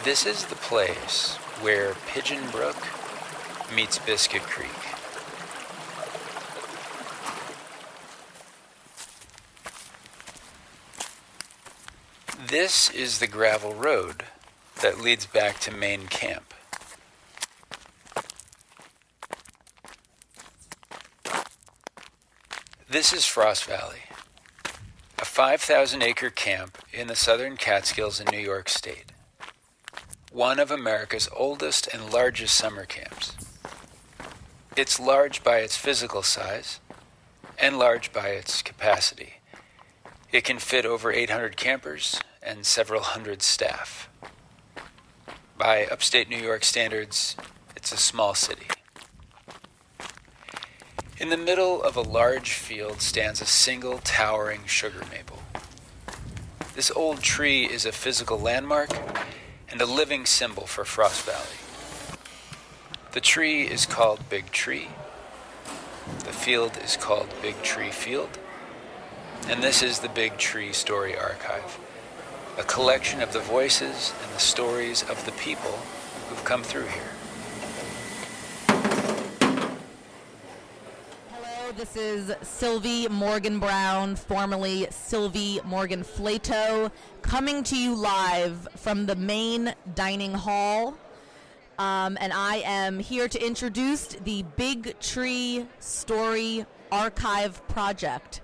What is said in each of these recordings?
This is the place where Pigeon Brook meets Biscuit Creek. This is the gravel road that leads back to main camp. This is Frost Valley, a 5,000-acre camp in the southern Catskills in New York State. One of America's oldest and largest summer camps. It's large by its physical size and large by its capacity. It can fit over 800 campers and several hundred staff. By upstate New York standards, it's a small city. In the middle of a large field stands a single towering sugar maple. This old tree is a physical landmark and a living symbol for Frost Valley. The tree is called Big Tree. The field is called Big Tree Field. And this is the Big Tree Story Archive, a collection of the voices and the stories of the people who've come through here. Hello, this is Sylvie Morgan Brown, formerly Sylvie Morgan Flato, coming to you live from the main dining hall. And I am here to introduce the Big Tree Story Archive Project.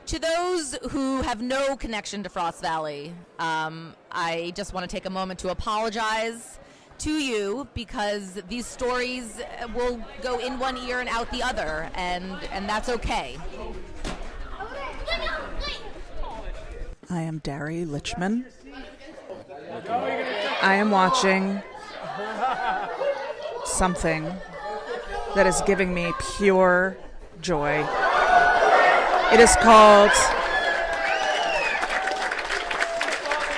To those who have no connection to Frost Valley, I just want to take a moment to apologize to you because these stories will go in one ear and out the other, and that's okay. I am Dari Litchman. I am watching something that is giving me pure joy. It is called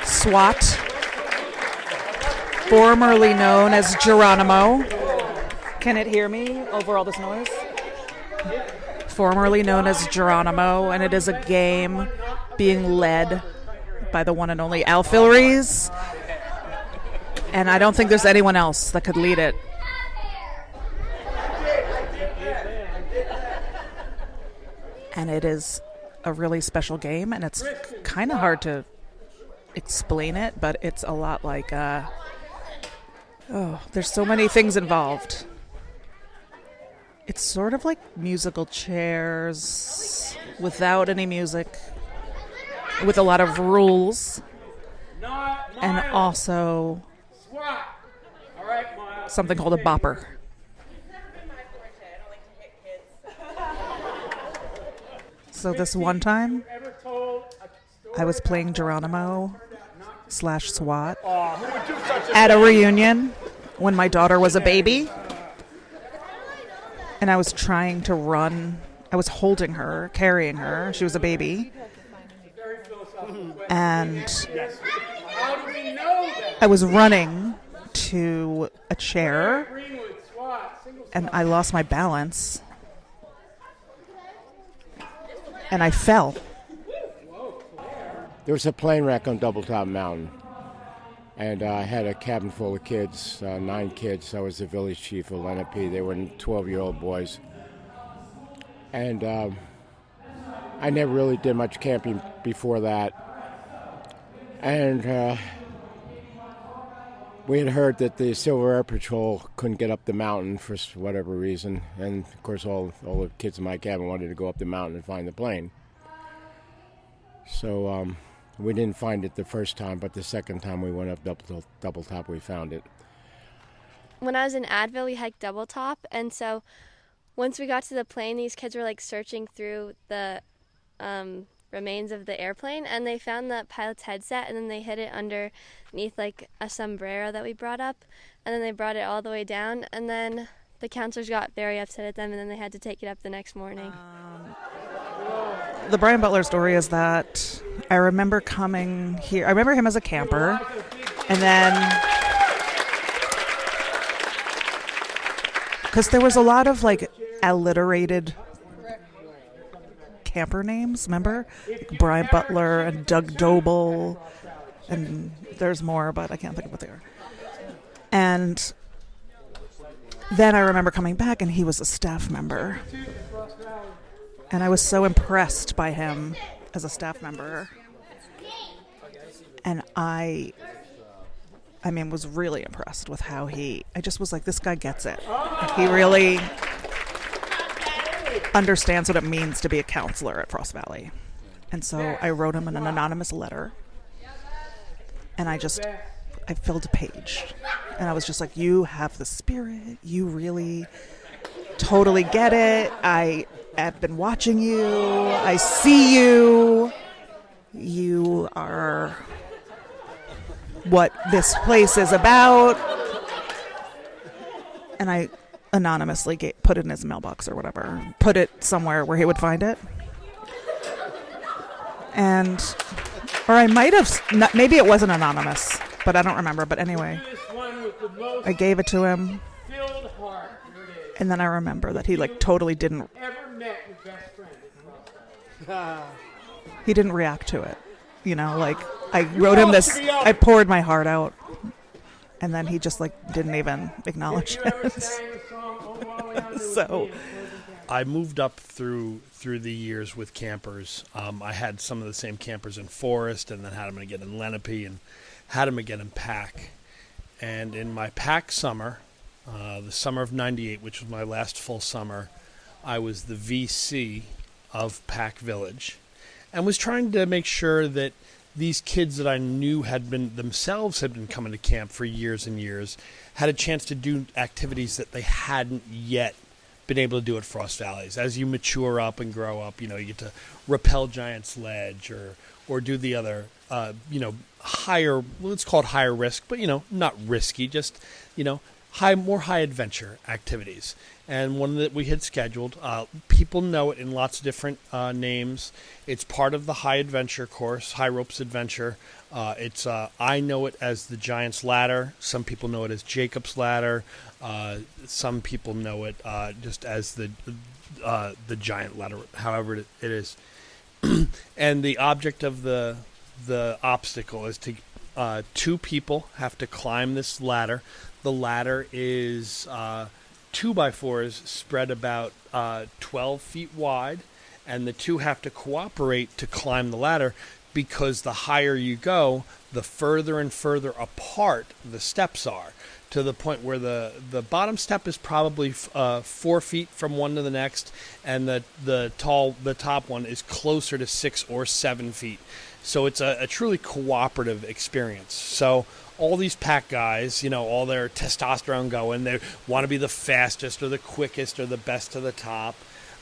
SWAT, formerly known as Geronimo. Can it hear me over all this noise? Formerly known as Geronimo, and it is a game being led by the one and only Alfilries. And I don't think there's anyone else that could lead it. And it is a really special game, and it's kind of hard to explain it, but it's a lot like, there's so many things involved. It's sort of like musical chairs without any music, with a lot of rules, and also something called a bopper. So this one time, I was playing Geronimo / SWAT at a reunion when my daughter was a baby. And I was trying to run. I was holding her, carrying her. She was a baby. And I was running to a chair, and I lost my balance. And I fell. There was a plane wreck on Doubletop Mountain, and I had a cabin full of kids, 9 kids. I was the village chief of Lenape. They were 12-year-old boys. And I never really did much camping before that. And we had heard that the Silver Air Patrol couldn't get up the mountain for whatever reason. And, of course, all the kids in my cabin wanted to go up the mountain and find the plane. So we didn't find it the first time, but the second time we went up double top, we found it. When I was in Advil, we hiked double top, and so once we got to the plane, these kids were like searching through the remains of the airplane, and they found the pilot's headset, and then they hid it underneath like a sombrero that we brought up, and then they brought it all the way down, and then the counselors got very upset at them, and then they had to take it up the next morning. The Brian Butler story is that I remember coming here. I remember him as a camper, and then because there was a lot of like alliterated camper names, remember? Like Brian Butler and Doug Doble And there's more, but I can't think of what they are. And then I remember coming back, and he was a staff member. And I was so impressed by him as a staff member. And I was really impressed with how I just was like, this guy gets it. He really understands what it means to be a counselor at Frost Valley. And so I wrote him an anonymous letter. And I filled a page. And I was just like, you have the spirit. You really totally get it. I have been watching you. I see you. You are what this place is about. And I anonymously put it in his mailbox or whatever. Put it somewhere where he would find it. Or I might have, maybe it wasn't anonymous, but I don't remember. But anyway, I gave it to him. And then I remember that he totally didn't. He didn't react to it. I wrote him this, I poured my heart out. And then he just didn't even acknowledge it. So I moved up through the years with campers. I had some of the same campers in Forest, and then had them again in Lenape, and had them again in Pack. And in my Pack summer, the summer of '98, which was my last full summer, I was the VC of Pack Village, and was trying to make sure that these kids that I knew had been coming to camp for years and years had a chance to do activities that they hadn't yet been able to do at Frost Valleys. As you mature up and grow up, you get to rappel giant sledge or do the other, higher, well, it's called higher risk, but, not risky, just, more high adventure activities. And one that we had scheduled, people know it in lots of different names. It's part of the high adventure course, high ropes adventure. I know it as the Giant's Ladder. Some people know it as Jacob's Ladder. Some people know it just as the Giant Ladder, however it is. And the object of the obstacle is to two people have to climb this ladder. The ladder is 2x4s spread about 12 feet wide, and the two have to cooperate to climb the ladder, because the higher you go, the further and further apart the steps are, to the point where the bottom step is probably 4 feet from one to the next, and the top one is closer to 6 or 7 feet. So it's a truly cooperative experience. So all these Pack guys, all their testosterone going, they want to be the fastest or the quickest or the best to the top.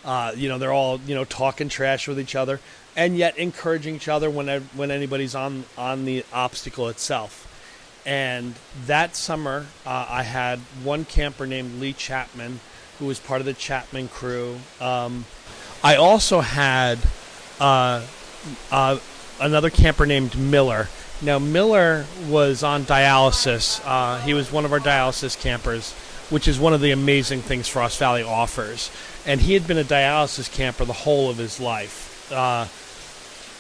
They're all, talking trash with each other, and yet encouraging each other when anybody's on the obstacle itself. And that summer, I had one camper named Lee Chapman, who was part of the Chapman crew. I also had another camper named Miller. Now, Miller was on dialysis. He was one of our dialysis campers, which is one of the amazing things Frost Valley offers. And he had been a dialysis camper the whole of his life.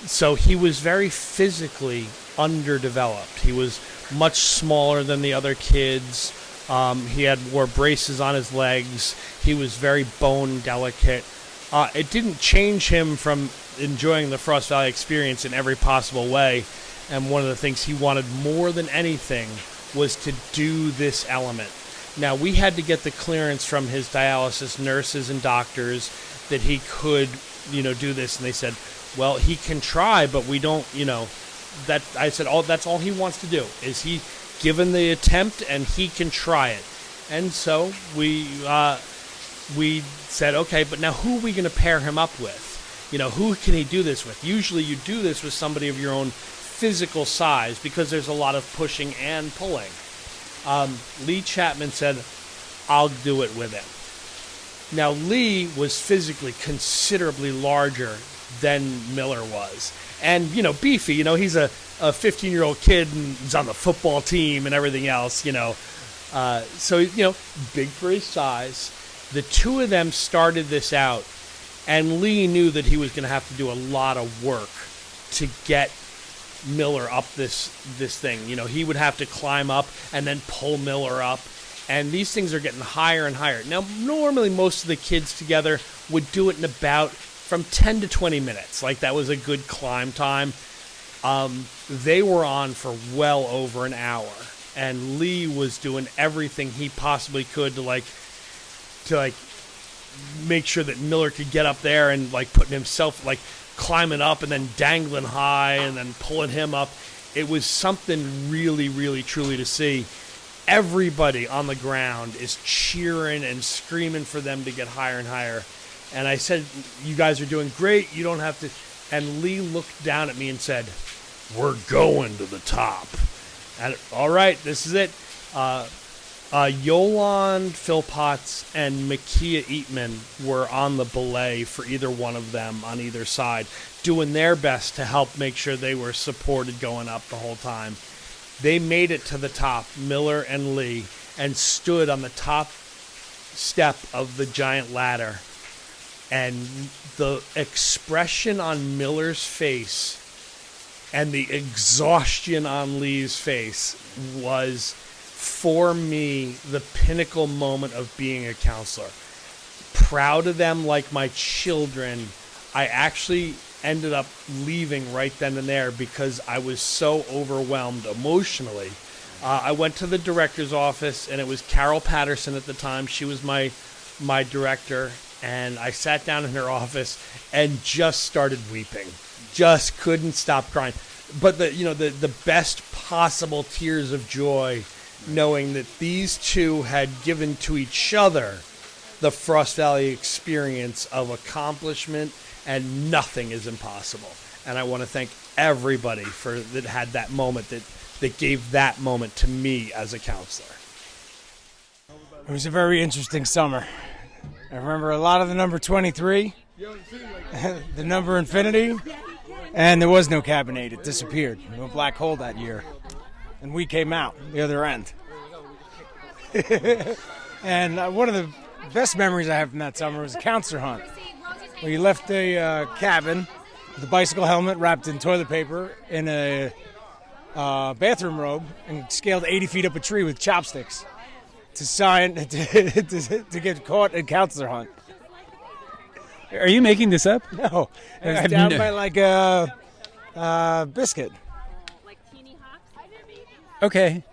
So he was very physically underdeveloped. He was much smaller than the other kids. He wore braces on his legs. He was very bone delicate. It didn't change him from enjoying the Frost Valley experience in every possible way. And one of the things he wanted more than anything was to do this element. Now, we had to get the clearance from his dialysis nurses and doctors that he could, do this. And they said, well, he can try, but we don't, that I said, that's all he wants to do is he given the attempt and he can try it. And so we said, okay, but now who are we going to pair him up with? Who can he do this with? Usually you do this with somebody of your own physical size because there's a lot of pushing and pulling. Lee Chapman said, I'll do it with him. Now, Lee was physically considerably larger than Miller was. And, beefy, he's a 15-year-old kid and he's on the football team and everything else, So, big for his size. The two of them started this out, and Lee knew that he was going to have to do a lot of work to get Miller up this thing. You know, he would have to climb up and then pull Miller up. And these things are getting higher and higher. Now, normally most of the kids together would do it in about from 10 to 20 minutes. Like, that was a good climb time. They were on for well over an hour. And Lee was doing everything he possibly could to make sure that Miller could get up there, and like putting himself, like climbing up and then dangling high and then pulling him up. It was something really, really, truly to see. Everybody on the ground is cheering and screaming for them to get higher and higher. And I said, you guys are doing great. You don't have to. And Lee looked down at me and said, we're going to the top. And, all right, this is it. Yolande Philpotts and Mikia Eatman were on the belay for either one of them on either side, doing their best to help make sure they were supported going up the whole time. They made it to the top, Miller and Lee, and stood on the top step of the giant ladder. And the expression on Miller's face and the exhaustion on Lee's face was, for me, the pinnacle moment of being a counselor. Proud of them like my children. I actually ended up leaving right then and there because I was so overwhelmed emotionally. I went to the director's office, and it was Carole Paterson at the time. She was my director, and I sat down in her office and just started weeping. Just couldn't stop crying. But the best possible tears of joy, knowing that these two had given to each other the Frost Valley experience of accomplishment, and nothing is impossible. And I want to thank everybody that had that moment, that gave that moment to me as a counselor. It was a very interesting summer. I remember a lot of the number 23, the number infinity, and there was no Cabin 8. It disappeared. No black hole that year. And we came out the other end. And one of the best memories I have from that summer was a counselor hunt, where you left a cabin with a bicycle helmet wrapped in toilet paper in a bathroom robe and scaled 80 feet up a tree with chopsticks to get caught in counselor hunt. Are you making this up? No, it was down by like a biscuit. Like teeny hops? Okay.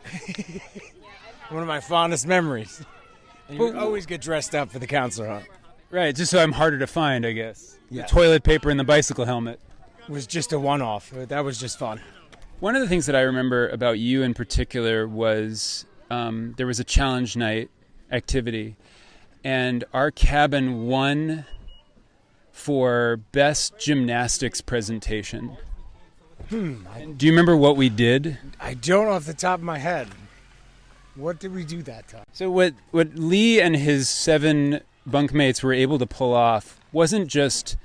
One of my fondest memories. And you would always get dressed up for the counselor hunt. Right, just so I'm harder to find, I guess. Yeah. The toilet paper and the bicycle helmet. It was just a one-off. That was just fun. One of the things that I remember about you in particular was there was a challenge night activity, and our cabin won for best gymnastics presentation. Do you remember what we did? I don't off the top of my head. What did we do that time? So what Lee and his 7 bunkmates were able to pull off wasn't just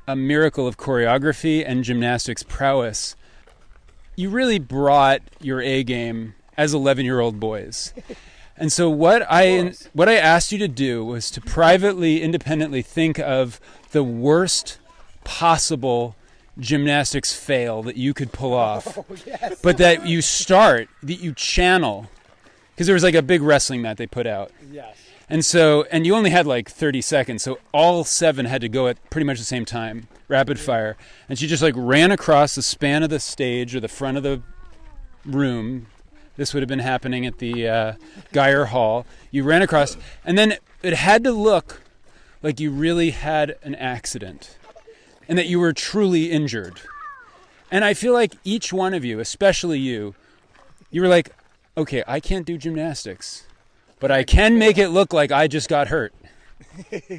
a miracle of choreography and gymnastics prowess. You really brought your A game as 11-year-old boys. And so what I asked you to do was to privately, independently think of the worst possible gymnastics fail that you could pull off. Oh, yes. But that you channel, because there was like a big wrestling mat they put out. Yes. And you only had like 30 seconds, so all 7 had to go at pretty much the same time, rapid fire. And she just like ran across the span of the stage or the front of the room. This would have been happening at the Geyer Hall. You ran across, and then it had to look like you really had an accident and that you were truly injured. And I feel like each one of you, especially you were like, okay, I can't do gymnastics, but I can make it look like I just got hurt.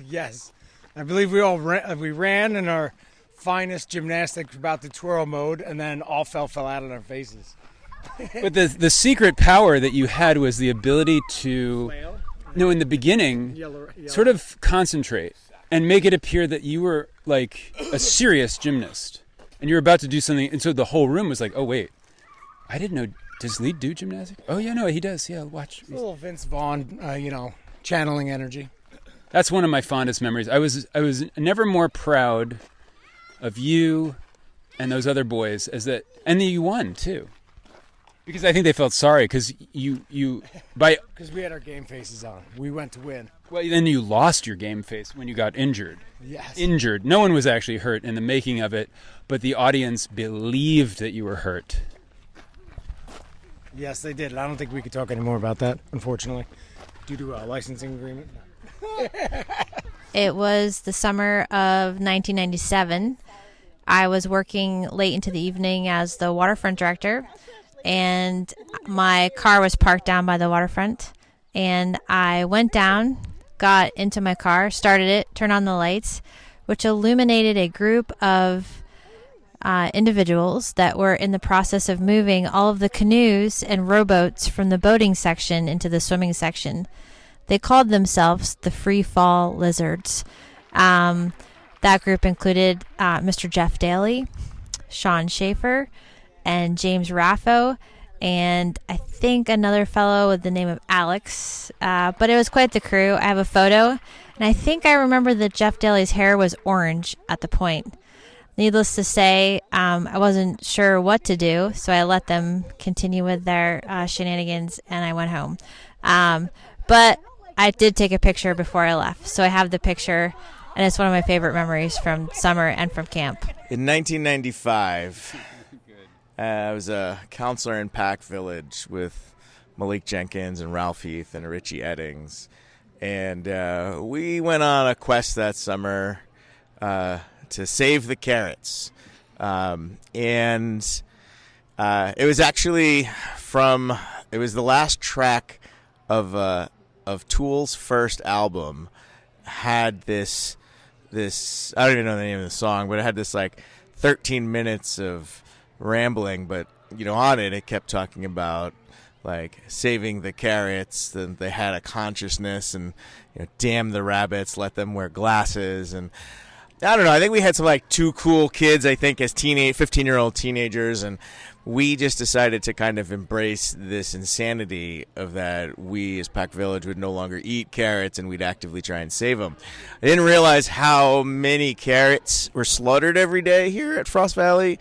Yes. I believe we ran in our finest gymnastics about to twirl mode, and then all fell out on our faces. But the secret power that you had was the ability to, in the beginning, sort of concentrate and make it appear that you were like a serious gymnast and you were about to do something. And so the whole room was like, oh, wait, I didn't know. Does Lee do gymnastics? Oh, yeah, no, he does. Yeah, watch. It's a little Vince Vaughn, channeling energy. That's one of my fondest memories. I was never more proud of you and those other boys and then you won too. Because I think they felt sorry because because we had our game faces on. We went to win. Well, then you lost your game face when you got injured. Yes. Injured. No one was actually hurt in the making of it, but the audience believed that you were hurt. Yes, they did. I don't think we could talk any more about that, unfortunately, due to a licensing agreement. It was the summer of 1997. I was working late into the evening as the waterfront director, and my car was parked down by the waterfront. And I went down, got into my car, started it, turned on the lights, which illuminated a group of individuals that were in the process of moving all of the canoes and rowboats from the boating section into the swimming section. They called themselves the Free Fall Lizards. That group included Mr. Jeff Daly, Sean Schaefer, and James Raffo, and I think another fellow with the name of Alex. But it was quite the crew. I have a photo, and I think I remember that Jeff Daly's hair was orange at the point. Needless to say, I wasn't sure what to do, so I let them continue with their shenanigans, and I went home. But I did take a picture before I left, so I have the picture, and it's one of my favorite memories from summer and from camp. In 1995, I was a counselor in Pack Village with Malik Jenkins and Ralph Heath and Richie Eddings, and we went on a quest that summer to save the carrots. And it was actually it was the last track of Tool's first album. Had this I don't even know the name of the song, but it had this like 13 minutes of rambling, but on it kept talking about like saving the carrots, and they had a consciousness, and damn the rabbits, let them wear glasses. And I don't know, I think we had some like two cool kids, I think, as 15-year-old teenagers, and we just decided to kind of embrace this insanity of that we as Pack Village would no longer eat carrots, and we'd actively try and save them. I didn't realize how many carrots were slaughtered every day here at Frost Valley.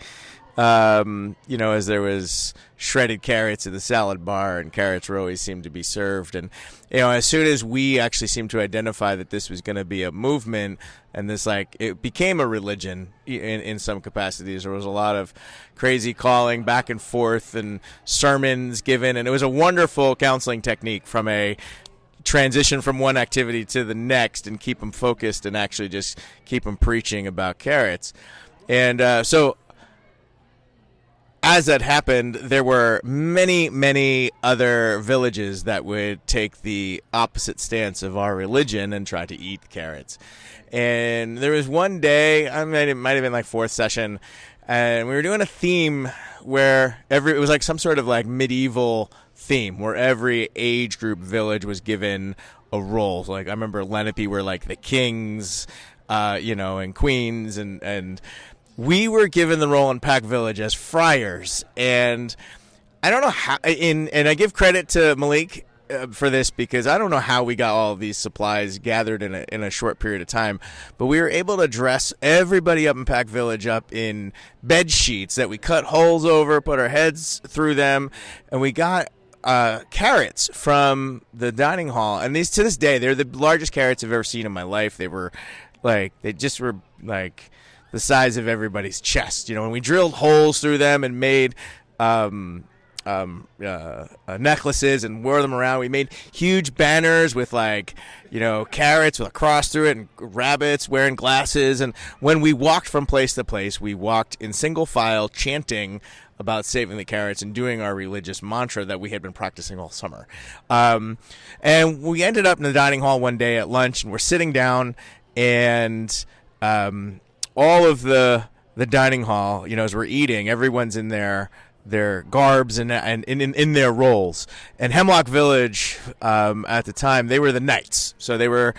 As there was shredded carrots at the salad bar, and carrots were always seemed to be served. And, as soon as we actually seemed to identify that this was going to be a movement, and this, it became a religion in some capacities. There was a lot of crazy calling back and forth and sermons given, and it was a wonderful counseling technique from a transition from one activity to the next and keep them focused and actually just keep them preaching about carrots. And so as that happened, there were many, many other villages that would take the opposite stance of our religion and try to eat carrots. And there was one day, it might have been like fourth session, and we were doing a theme where it was like some sort of like medieval theme where every age group village was given a role. So, like, I remember Lenape were like the kings, and queens, and we were given the role in Pack Village as friars. And I don't know how, and I give credit to Malik for this, because I don't know how we got all of these supplies gathered in a short period of time, but we were able to dress everybody up in Pack Village up in bed sheets that we cut holes over, put our heads through them, and we got carrots from the dining hall. And these, to this day, they're the largest carrots I've ever seen in my life. They were the size of everybody's chest, and we drilled holes through them and made necklaces and wore them around. We made huge banners with carrots with a cross through it, and rabbits wearing glasses. And when we walked from place to place, we walked in single file chanting about saving the carrots and doing our religious mantra that we had been practicing all summer. And we ended up in the dining hall one day at lunch, and we're sitting down, and all of the dining hall, as we're eating, everyone's in their garbs and in their roles. And Hemlock Village, at the time, they were the knights. So they were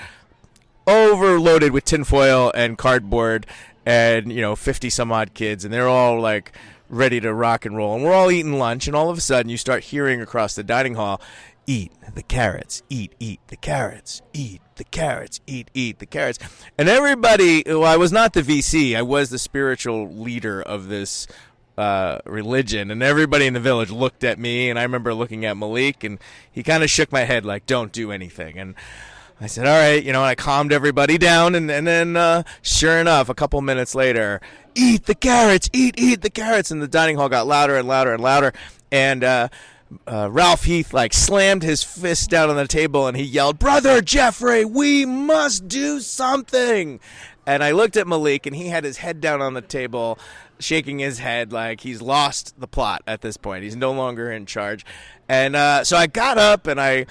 overloaded with tinfoil and cardboard and, 50 some odd kids. And they're all ready to rock and roll. And we're all eating lunch. And all of a sudden you start hearing across the dining hall, eat the carrots, eat the carrots, eat the carrots, eat the carrots. And everybody, well, I was not the VC, I was the spiritual leader of this religion, and everybody in the village looked at me, and I remember looking at Malik, and he kind of shook my head like, don't do anything. And I said, all right, and I calmed everybody down, and then sure enough, a couple minutes later, eat the carrots, eat the carrots, and the dining hall got louder and louder and louder, and Ralph Heath slammed his fist down on the table, and he yelled, "Brother Jeffrey, we must do something!" And I looked at Malik, and he had his head down on the table, shaking his head like he's lost the plot at this point. He's no longer in charge. And so I got up, and I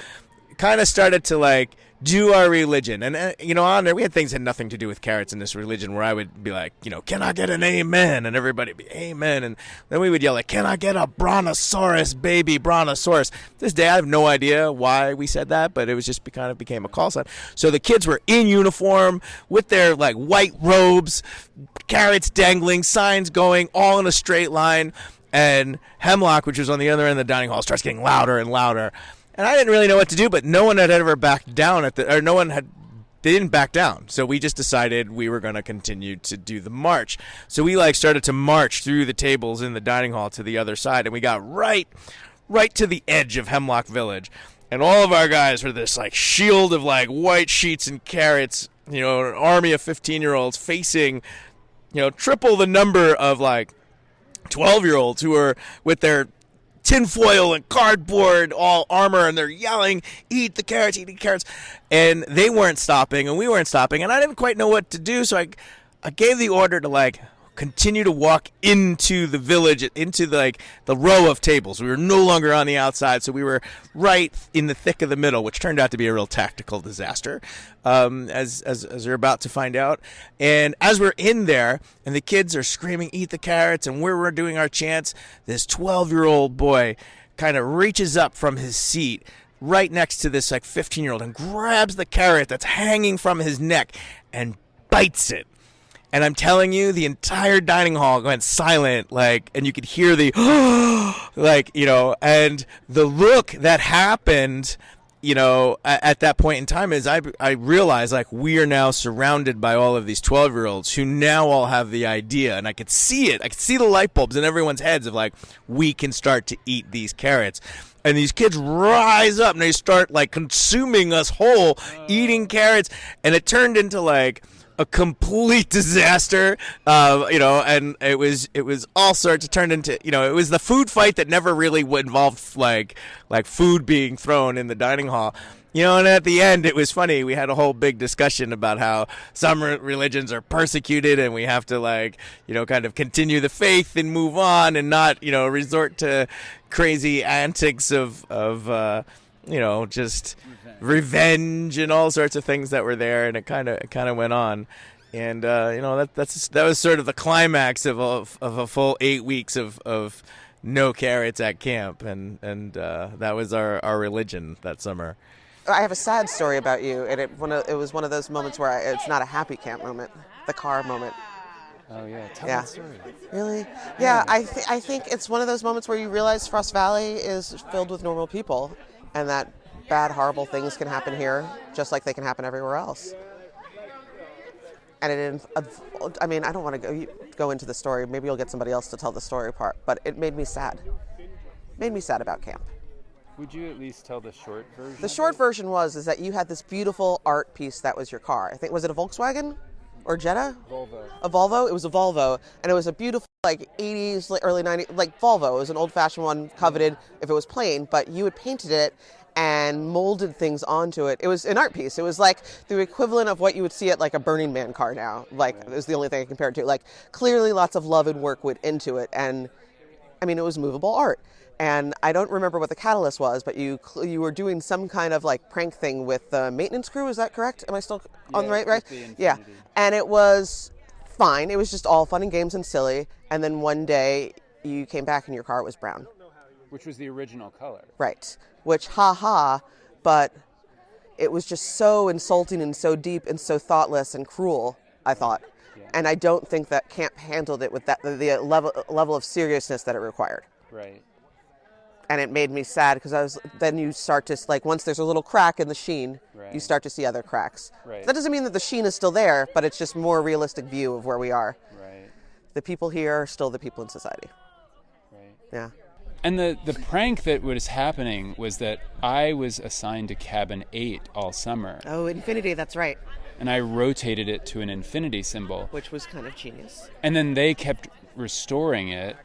kind of started to do our religion. And on there we had things that had nothing to do with carrots in this religion, where I would be like, can I get an amen? And everybody would be amen. And then we would yell can I get a brontosaurus, baby brontosaurus? This day I have no idea why we said that, but it was just kind of became a call sign. So the kids were in uniform with their white robes, carrots dangling, signs going, all in a straight line. And Hemlock, which was on the other end of the dining hall, starts getting louder and louder. And I didn't really know what to do, but no one had ever backed down they didn't back down. So we just decided we were going to continue to do the march. So we started to march through the tables in the dining hall to the other side, and we got right to the edge of Hemlock Village. And all of our guys were this shield of white sheets and carrots, an army of 15-year-olds facing, triple the number of 12-year-olds who were with their tinfoil and cardboard, all armor, and they're yelling, eat the carrots, and they weren't stopping, and we weren't stopping, and I didn't quite know what to do, so I gave the order to continue to walk into the village, into the row of tables. We were no longer on the outside, so we were right in the thick of the middle, which turned out to be a real tactical disaster, as you're about to find out. And as we're in there, and the kids are screaming, eat the carrots, and we're doing our chants, this 12-year-old boy kind of reaches up from his seat right next to this 15-year-old and grabs the carrot that's hanging from his neck and bites it. And I'm telling you, the entire dining hall went silent, and you could hear the, and the look that happened, at that point in time is I realized, we are now surrounded by all of these 12-year-olds who now all have the idea, and I could see it. I could see the light bulbs in everyone's heads of, we can start to eat these carrots. And these kids rise up, and they start, consuming us whole, eating carrots, and it turned into, a complete disaster, and it was all sorts. It turned into, it was the food fight that never really involved food being thrown in the dining hall. And at the end, it was funny. We had a whole big discussion about how some religions are persecuted, and we have to kind of continue the faith and move on, and not resort to crazy antics of just revenge and all sorts of things that were there, and it kind of went on, and that was sort of the climax of a full 8 weeks of no carrots at camp, and that was our religion that summer. I have a sad story about you, and it was one of those moments where it's not a happy camp moment, the car moment. Oh yeah, tell that story. Really? Yeah, I think it's one of those moments where you realize Frost Valley is filled with normal people, and that bad, horrible things can happen here, just like they can happen everywhere else. And I don't want to go into the story. Maybe you'll get somebody else to tell the story part, but it made me sad. Made me sad about camp. Would you at least tell the short version? The short version is that you had this beautiful art piece that was your car. I think, was it a Volkswagen or Jetta? Volvo. A Volvo? It was a Volvo, and it was a beautiful 80s, early 90s, Volvo. It was an old-fashioned one, coveted if it was plain, but you had painted it and molded things onto it. It was an art piece. It was the equivalent of what you would see at a Burning Man car now. It was the only thing I compared it to. Clearly lots of love and work went into it, and it was movable art. And I don't remember what the catalyst was, but you were doing some kind of prank thing with the maintenance crew. Is that correct? Am I still on the right? Yeah. And it was fine. It was just all fun and games and silly. And then one day you came back and your car was brown. Which was the original color. Right. Which, but it was just so insulting and so deep and so thoughtless and cruel, I thought. Yeah. And I don't think that camp handled it with the level of seriousness that it required. Right. and it made me sad because then you start to, like, once there's a little crack in the sheen, you start to see other cracks. Right. That doesn't mean that the sheen is still there, but it's just more realistic view of where we are. Right. The people here are still the people in society. Right. Yeah. And the prank that was happening was that I was assigned to cabin 8 all summer. Oh, infinity, that's right. And I rotated it to an infinity symbol. Which was kind of genius. And then they kept restoring it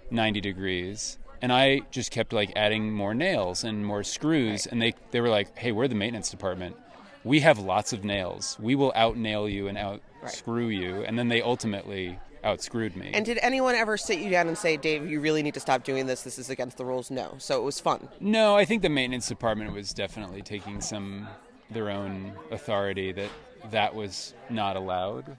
90 degrees. And I just kept like adding more nails and more screws. Right. And they were like, hey, we're the maintenance department. We have lots of nails. We will out-nail you and out-screw you. And then they ultimately out-screwed me. And did anyone ever sit you down and say, Dave, you really need to stop doing this. This is against the rules? No. So it was fun. No, I think the maintenance department was definitely taking their own authority that was not allowed.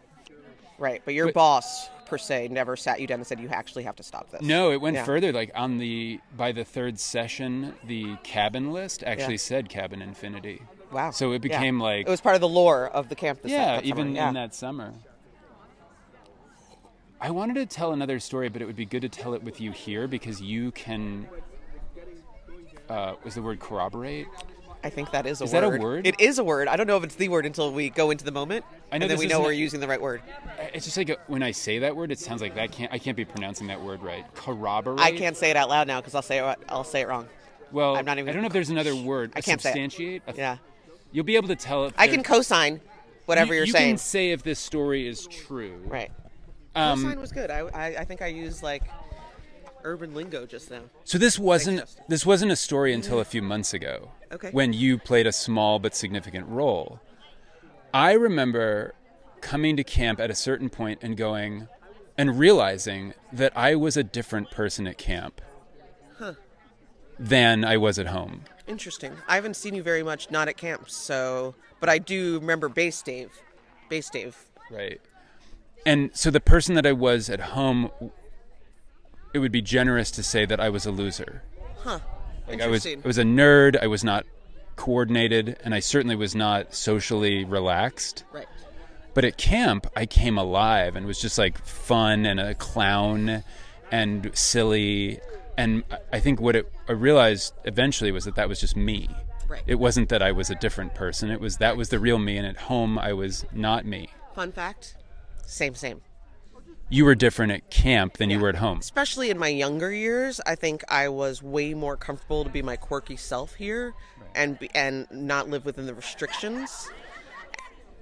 Right, but your boss, per se, never sat you down and said, you actually have to stop this. No, it went further. Like by the third session, the cabin list actually said cabin infinity. Wow. So it became like... It was part of the lore of the camp that summer. In that summer. I wanted to tell another story, but it would be good to tell it with you here because you can... was the word corroborate? I think that is a word. Is that a word? It is a word. I don't know if it's the word until we go into the moment, I know and then we know we're using the right word. It's just like when I say that word, it sounds like I can't be pronouncing that word right. Corroborate? I can't say it out loud now because I'll say it wrong. Well, I'm not even, I don't know if there's another word. I can't substantiate? say it. Yeah. You'll be able to tell if I can co-sign whatever you're saying. You can say if this story is true. Right. Co-sign was good. I think I used like urban lingo just now. So this wasn't a story until a few months ago. Okay. When you played a small but significant role. I remember coming to camp at a certain point and going and realizing that I was a different person at camp than I was at home. Interesting. I haven't seen you very much not at camp, but I do remember Base Dave. Right. And so the person that I was at home, it would be generous to say that I was a loser. Huh. Like I was a nerd, I was not coordinated, and I certainly was not socially relaxed. Right. But at camp, I came alive and was just like fun and a clown and silly. And I think I realized eventually was that was just me. Right. It wasn't that I was a different person. That was the real me, and at home I was not me. Fun fact, same. You were different at camp than you were at home. Especially in my younger years, I think I was way more comfortable to be my quirky self here and not live within the restrictions.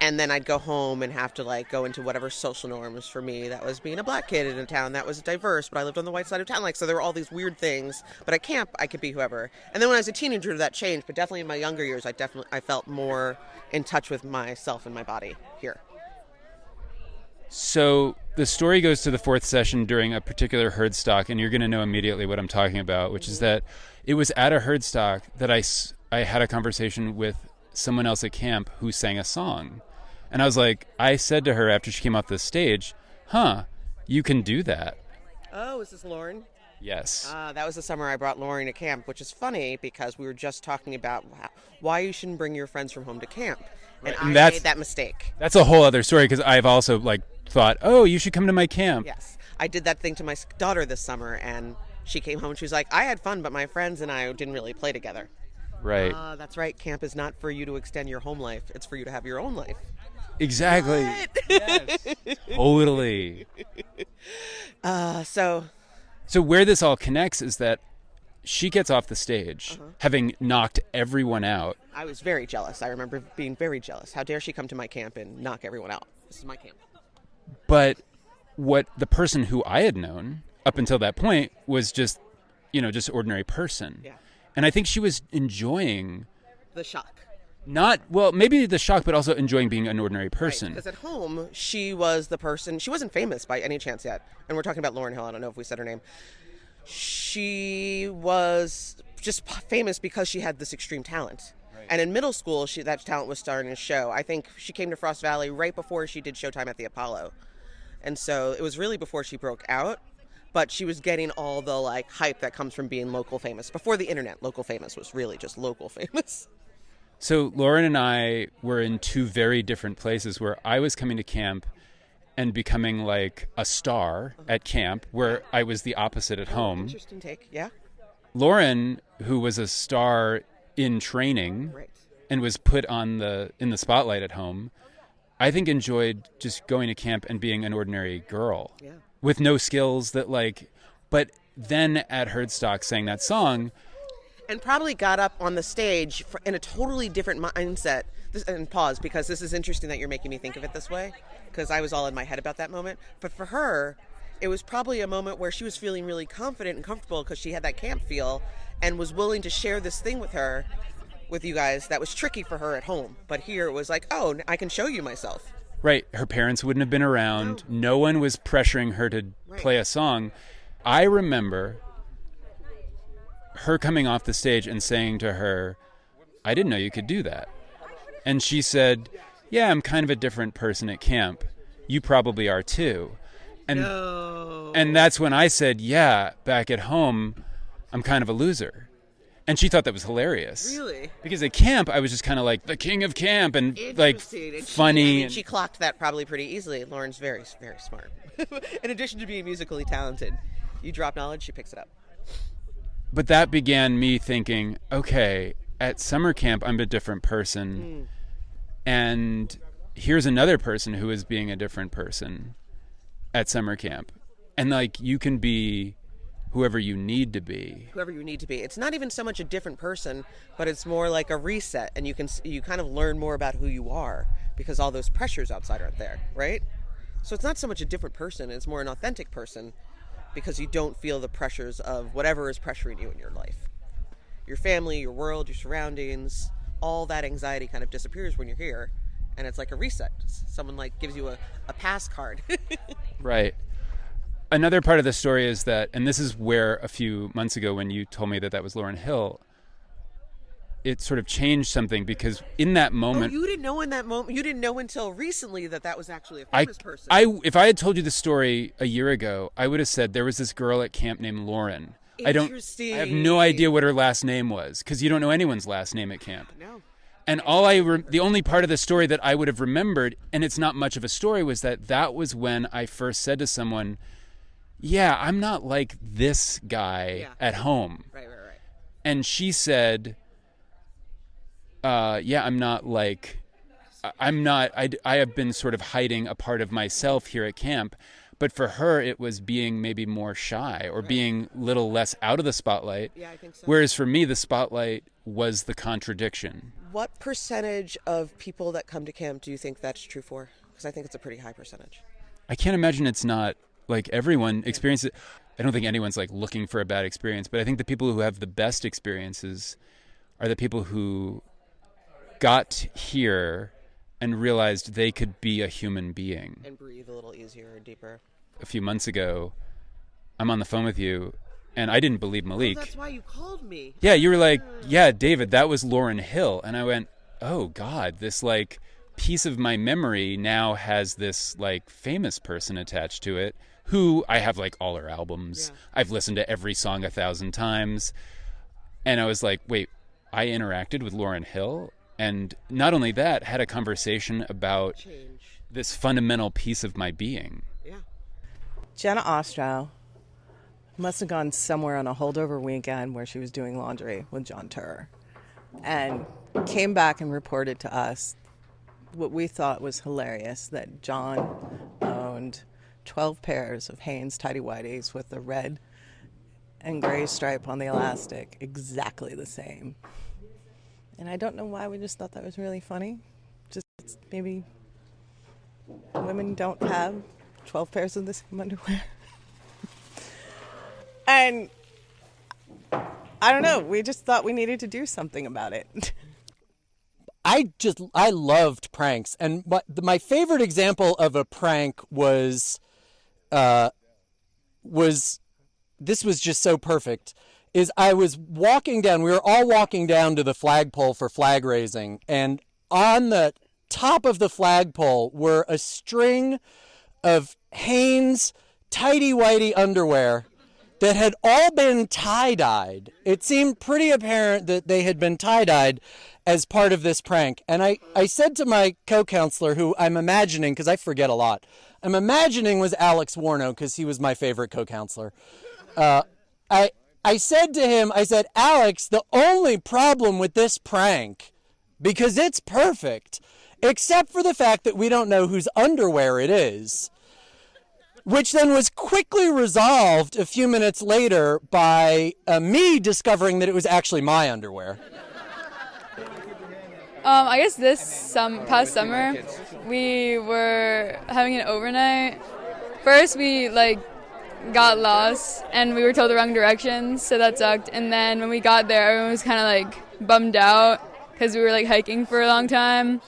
And then I'd go home and have to like go into whatever social norms for me. That was being a black kid in a town that was diverse, but I lived on the white side of town. Like, so there were all these weird things. But at camp, I could be whoever. And then when I was a teenager, that changed. But definitely in my younger years, I felt more in touch with myself and my body here. So the story goes to the fourth session during a particular herd stock, and you're going to know immediately what I'm talking about, which is that it was at a herd stock that I had a conversation with someone else at camp who sang a song. And I said to her after she came off the stage, you can do that. Oh, is this Lauren? Yes. That was the summer I brought Lauren to camp, which is funny because we were just talking about why you shouldn't bring your friends from home to camp. And I made that mistake. That's a whole other story because I've also thought, you should come to my camp. Yes. I did that thing to my daughter this summer, and she came home and she was like, I had fun, but my friends and I didn't really play together. Right. That's right. Camp is not for you to extend your home life. It's for you to have your own life. Exactly. Yes. Totally. So where this all connects is that she gets off the stage, having knocked everyone out. I was very jealous. I remember being very jealous. How dare she come to my camp and knock everyone out? This is my camp. But what the person who I had known up until that point was just ordinary person. Yeah. And I think she was enjoying the shock. Maybe the shock, but also enjoying being an ordinary person. Right, because at home, she was the person. She wasn't famous by any chance yet. And we're talking about Lauryn Hill. I don't know if we said her name. She was just famous because she had this extreme talent. Right. And in middle school, that talent was starting to show. I think she came to Frost Valley right before she did Showtime at the Apollo. And so it was really before she broke out. But she was getting all the hype that comes from being local famous. Before the internet, local famous was really just local famous. So Lauren and I were in two very different places where I was coming to camp and becoming like a star at camp, where I was the opposite at home. Interesting take, yeah. Lauren, who was a star in training and was put in the spotlight at home, I think enjoyed just going to camp and being an ordinary girl with no skills but then at Herdstock sang that song. And probably got up on the stage in a totally different mindset. And pause, because this is interesting that you're making me think of it this way, because I was all in my head about that moment. But for her, it was probably a moment where she was feeling really confident and comfortable because she had that camp feel and was willing to share this thing with you guys that was tricky for her at home. But here it was like, oh, I can show you myself. Right. Her parents wouldn't have been around. No one was pressuring her to play a song. I remember her coming off the stage and saying to her, I didn't know you could do that. And she said, yeah, I'm kind of a different person at camp. You probably are too. And that's when I said, yeah, back at home, I'm kind of a loser. And she thought that was hilarious. Really? Because at camp, I was just kind of like the king of camp and funny. She clocked that probably pretty easily. Lauren's very, very smart. In addition to being musically talented, you drop knowledge, she picks it up. But that began me thinking, okay, at summer camp, I'm a different person. And here's another person who is being a different person at summer camp. And you can be whoever you need to be. Whoever you need to be. It's not even so much a different person, but it's more like a reset. And you kind of learn more about who you are because all those pressures outside aren't there, right? So it's not so much a different person. It's more an authentic person because you don't feel the pressures of whatever is pressuring you in your life. Your family, your world, your surroundings, all that anxiety kind of disappears when you're here, and it's like a reset. Someone gives you a pass card. Right. Another part of the story is that, and this is where a few months ago when you told me that was Lauryn Hill, it sort of changed something because in that moment... Oh, you didn't know in that moment? You didn't know until recently that was actually a famous person? If I had told you the story a year ago, I would have said there was this girl at camp named Lauren. I have no idea what her last name was because you don't know anyone's last name at camp. No. And the only part of the story that I would have remembered, and it's not much of a story, was that was when I first said to someone, yeah, I'm not like this guy at home. Right. And she said, yeah, I have been sort of hiding a part of myself here at camp. But for her, it was being maybe more shy or being a little less out of the spotlight. Yeah, I think so. Whereas for me, the spotlight was the contradiction. What percentage of people that come to camp do you think that's true for? Because I think it's a pretty high percentage. I can't imagine it's not everyone experiences it. I don't think anyone's looking for a bad experience, but I think the people who have the best experiences are the people who got here and realized they could be a human being. And breathe a little easier or deeper. A few months ago, I'm on the phone with you, and I didn't believe Malik. Oh, that's why you called me. Yeah, you were like, yeah, David, that was Lauryn Hill. And I went, oh, God, this, piece of my memory now has this, famous person attached to it, who I have, all her albums. Yeah. I've listened to every song 1,000 times. And I was like, wait, I interacted with Lauryn Hill? And not only that, had a conversation about this fundamental piece of my being. Yeah. Jenna Ostrow must have gone somewhere on a holdover weekend where she was doing laundry with Jon Turer and came back and reported to us what we thought was hilarious, that Jon owned 12 pairs of Hanes tighty-whities with the red and gray stripe on the elastic, exactly the same. And I don't know why, we just thought that was really funny. Just maybe women don't have 12 pairs of the same underwear. And I don't know, we just thought we needed to do something about it. I loved pranks. And my favorite example of a prank was this was just so perfect. I was walking down, we were all walking down to the flagpole for flag raising, and on the top of the flagpole were a string of Hanes tighty-whitey underwear that had all been tie-dyed. It seemed pretty apparent that they had been tie-dyed as part of this prank. And I said to my co-counselor, who I'm imagining, because I forget a lot, I'm imagining was Alex Warno, because he was my favorite co-counselor. I said to him, Alex, the only problem with this prank, because it's perfect, except for the fact that we don't know whose underwear it is, which then was quickly resolved a few minutes later by me discovering that it was actually my underwear. I guess this past summer, we were having an overnight. First, we got lost and we were told the wrong directions, so that sucked. And then when we got there, everyone was kind of bummed out because we were hiking for a long time.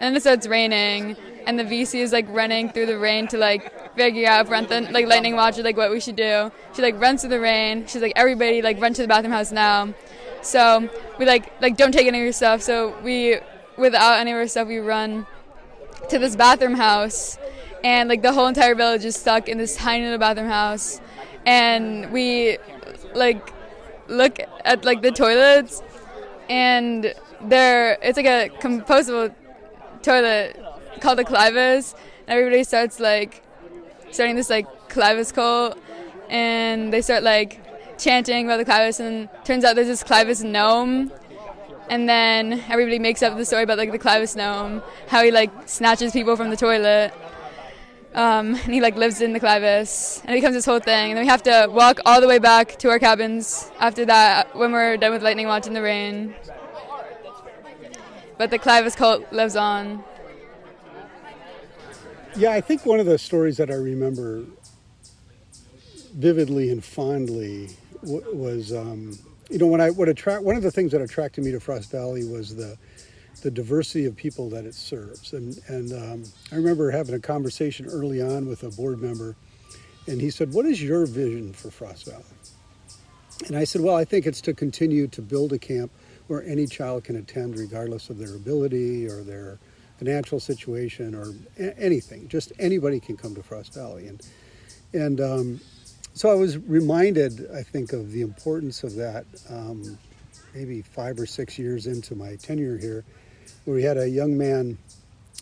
And then it starts raining, and the VC is running through the rain to figure out if we're on the lightning watch or what we should do. She runs through the rain. She's everybody run to the bathroom house now. So we don't take any of your stuff. So we, without any of our stuff, we run to this bathroom house, and the whole entire village is stuck in this tiny little bathroom house. And we look at the toilets, and it's a compostable toilet called a Clivis, and everybody starts starting this Clivis cult, and they start chanting about the Clivis, and turns out there's this Clivis gnome, and then everybody makes up the story about the Clivis gnome, how he snatches people from the toilet, and he lives in the Clivis, and it becomes this whole thing, and then we have to walk all the way back to our cabins after that when we're done with lightning watch in the rain. But the Clivis cult lives on. Yeah, I think one of the stories that I remember vividly and fondly was, one of the things that attracted me to Frost Valley was the diversity of people that it serves. And I remember having a conversation early on with a board member, and he said, "What is your vision for Frost Valley?" And I said, "Well, I think it's to continue to build a camp where any child can attend regardless of their ability or their financial situation or anything. Just anybody can come to Frost Valley." And so I was reminded, I think, of the importance of that maybe 5 or 6 years into my tenure here, where we had a young man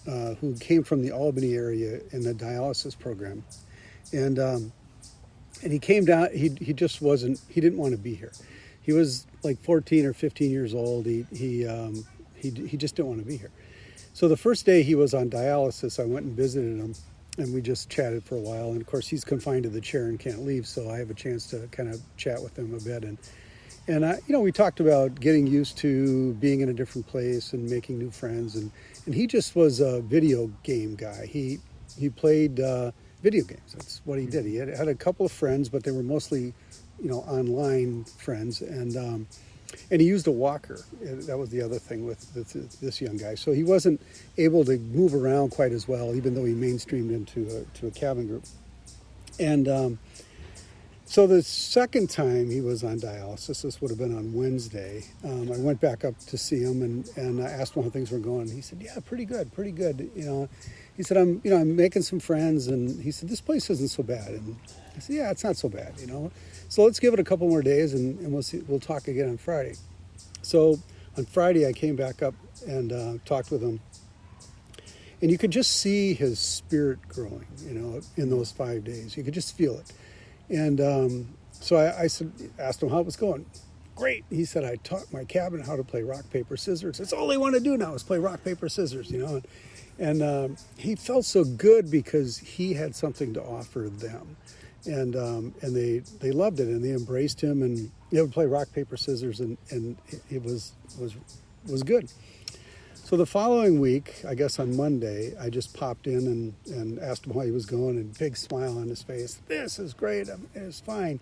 who came from the Albany area in the dialysis program. And he came down, he didn't want to be here. He was 14 or 15 years old. He just didn't want to be here. So the first day he was on dialysis, I went and visited him, and we just chatted for a while. And of course, he's confined to the chair and can't leave, so I have a chance to kind of chat with him a bit. And we talked about getting used to being in a different place and making new friends. And he just was a video game guy. He played video games. That's what he did. He had a couple of friends, but they were mostly online friends, and he used a walker. That was the other thing with this young guy. So he wasn't able to move around quite as well, even though he mainstreamed into a cabin group. And so the second time he was on dialysis, this would have been on Wednesday, I went back up to see him and I asked him how things were going. He said, "Yeah, pretty good. He said, I'm making some friends," and he said, "This place isn't so bad." And I said, "Yeah, it's not so bad, So let's give it a couple more days and we'll talk again on Friday." So on Friday I came back up and talked with him. And you could just see his spirit growing, in those 5 days. You could just feel it. And so I asked him how it was going. "Great." He said, "I taught my cabin how to play rock, paper, scissors. It's all they want to do now is play rock, paper, scissors, And he felt so good because he had something to offer them. And they loved it, and they embraced him, and they would play rock, paper, scissors, and it was good. So the following week, I guess on Monday, I just popped in and asked him how he was going, and big smile on his face. "This is great. It's fine."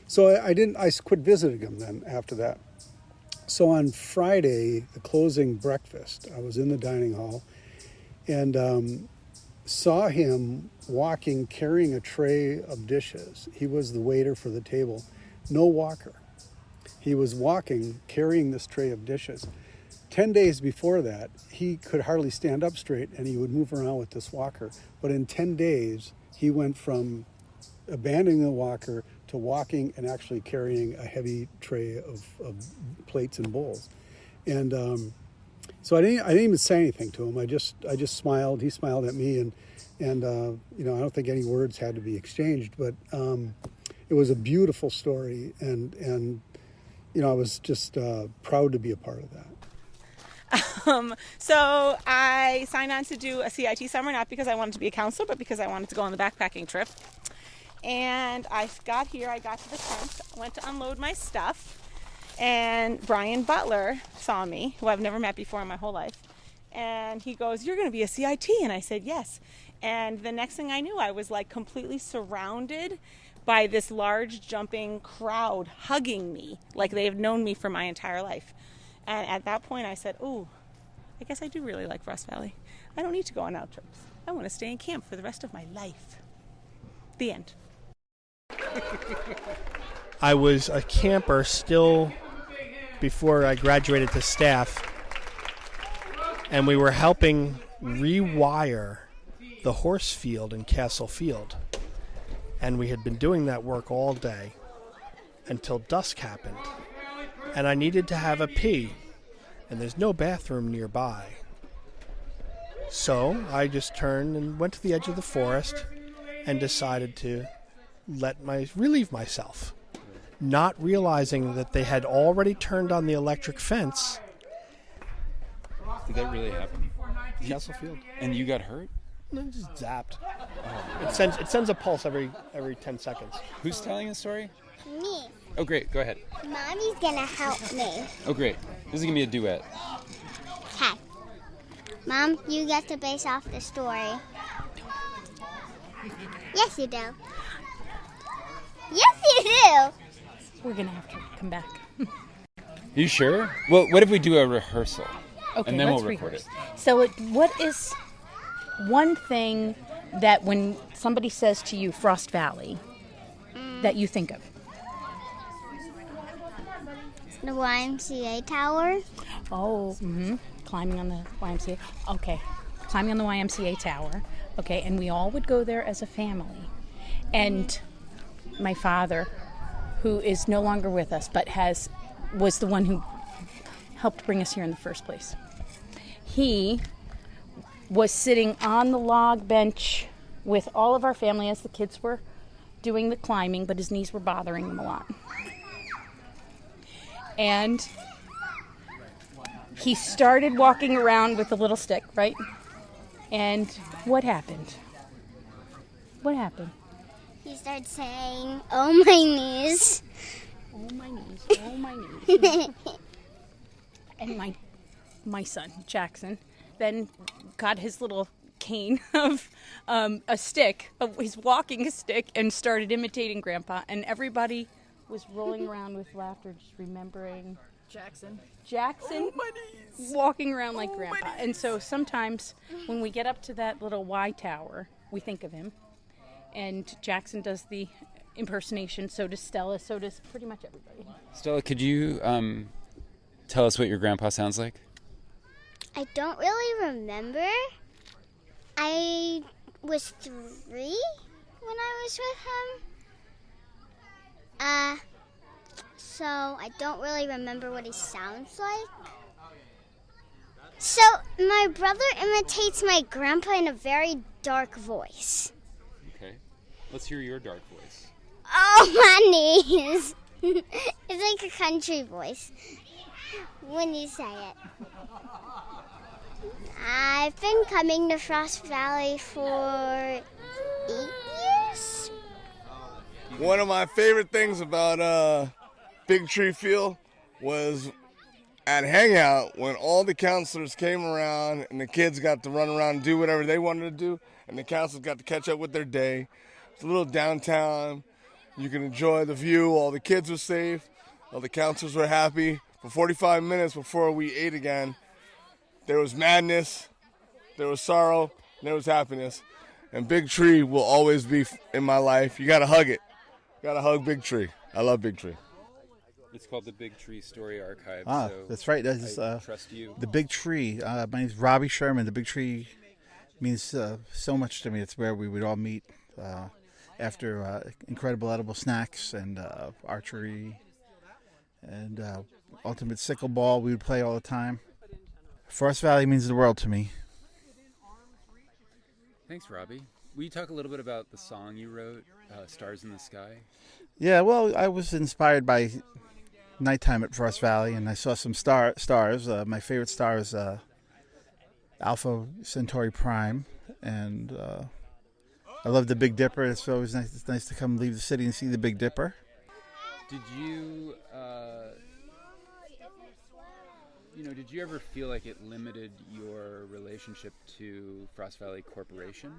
So I quit visiting him then after that. So on Friday, the closing breakfast, I was in the dining hall and saw him walking, carrying a tray of dishes. He was the waiter for the table. No walker. He was walking, carrying this tray of dishes. 10 days before that, he could hardly stand up straight, and he would move around with this walker. But in 10 days, he went from abandoning the walker to walking and actually carrying a heavy tray of plates and bowls. And so I didn't even say anything to him. I just smiled. He smiled at me, and I don't think any words had to be exchanged. But it was a beautiful story, and I was just proud to be a part of that. So I signed on to do a CIT summer, not because I wanted to be a counselor, but because I wanted to go on the backpacking trip. And I got here, I got to the tent, went to unload my stuff, and Brian Butler saw me, who I've never met before in my whole life. And he goes, "You're going to be a CIT?" And I said, "Yes." And the next thing I knew, I was like completely surrounded by this large jumping crowd hugging me, like they have known me for my entire life. And at that point I said, "Ooh, I guess I do really like Frost Valley. I don't need to go on out trips. I want to stay in camp for the rest of my life." The end. I was a camper still before I graduated to staff, and we were helping rewire the horse field in Castle Field. And we had been doing that work all day until dusk happened. And I needed to have a pee, and there's no bathroom nearby. So I just turned and went to the edge of the forest and decided to relieve myself, not realizing that they had already turned on the electric fence. Did that really happen? Castle Field. And you got hurt? No, just zapped. It sends a pulse every 10 seconds. Who's telling the story? Me. Oh, great. Go ahead. Mommy's gonna help me. Oh, great. This is going to be a duet. Okay. Mom, you get to base off the story. Yes, you do. Yes, you do. We're going to have to come back. You sure? Well, what if we do a rehearsal? Okay, and then let's we'll record rehearse. it. So what is one thing that when somebody says to you Frost Valley that you think of? The YMCA tower. Oh, climbing on the YMCA. Okay, climbing on the YMCA tower. Okay, and we all would go there as a family. And my father, who is no longer with us, but was the one who helped bring us here in the first place. He was sitting on the log bench with all of our family as the kids were doing the climbing, but his knees were bothering him a lot. And he started walking around with a little stick, right? And what happened? What happened? He started saying, "Oh, my knees." Oh, my knees. Oh, my knees. And my son, Jackson, then got his little cane of a stick, his walking stick, and started imitating Grandpa. And everybody was rolling around with laughter, just remembering Jackson walking around like Grandpa. And so sometimes when we get up to that little Y tower, we think of him. And Jackson does the impersonation, so does Stella, so does pretty much everybody. Stella, could you tell us what your grandpa sounds like? I don't really remember. I was 3 when I was with him. So I don't really remember what he sounds like. So my brother imitates my grandpa in a very dark voice. Okay. Let's hear your dark voice. Oh, my knees. It's like a country voice when you say it. I've been coming to Frost Valley for 8 years. One of my favorite things about Big Tree Field was at Hangout when all the counselors came around and the kids got to run around and do whatever they wanted to do, and the counselors got to catch up with their day. It's a little downtown. You can enjoy the view. All the kids were safe. All the counselors were happy. For 45 minutes before we ate again, there was madness, there was sorrow, and there was happiness. And Big Tree will always be in my life. You got to hug it. You got to hug Big Tree. I love Big Tree. It's called the Big Tree Story Archive. Ah, so that's right. That is, I trust you. The Big Tree. My name is Robbie Sherman. The Big Tree means so much to me. It's where we would all meet after incredible edible snacks and archery and ultimate sickle ball. We would play all the time. Frost Valley means the world to me. Thanks, Robbie. Will you talk a little bit about the song you wrote, Stars in the Sky? Yeah, well, I was inspired by nighttime at Frost Valley, and I saw some stars. My favorite star is Alpha Centauri Prime, and I love the Big Dipper. It's always nice. It's nice to come leave the city and see the Big Dipper. Did you, did you ever feel like it limited your relationship to Frost Valley Corporation?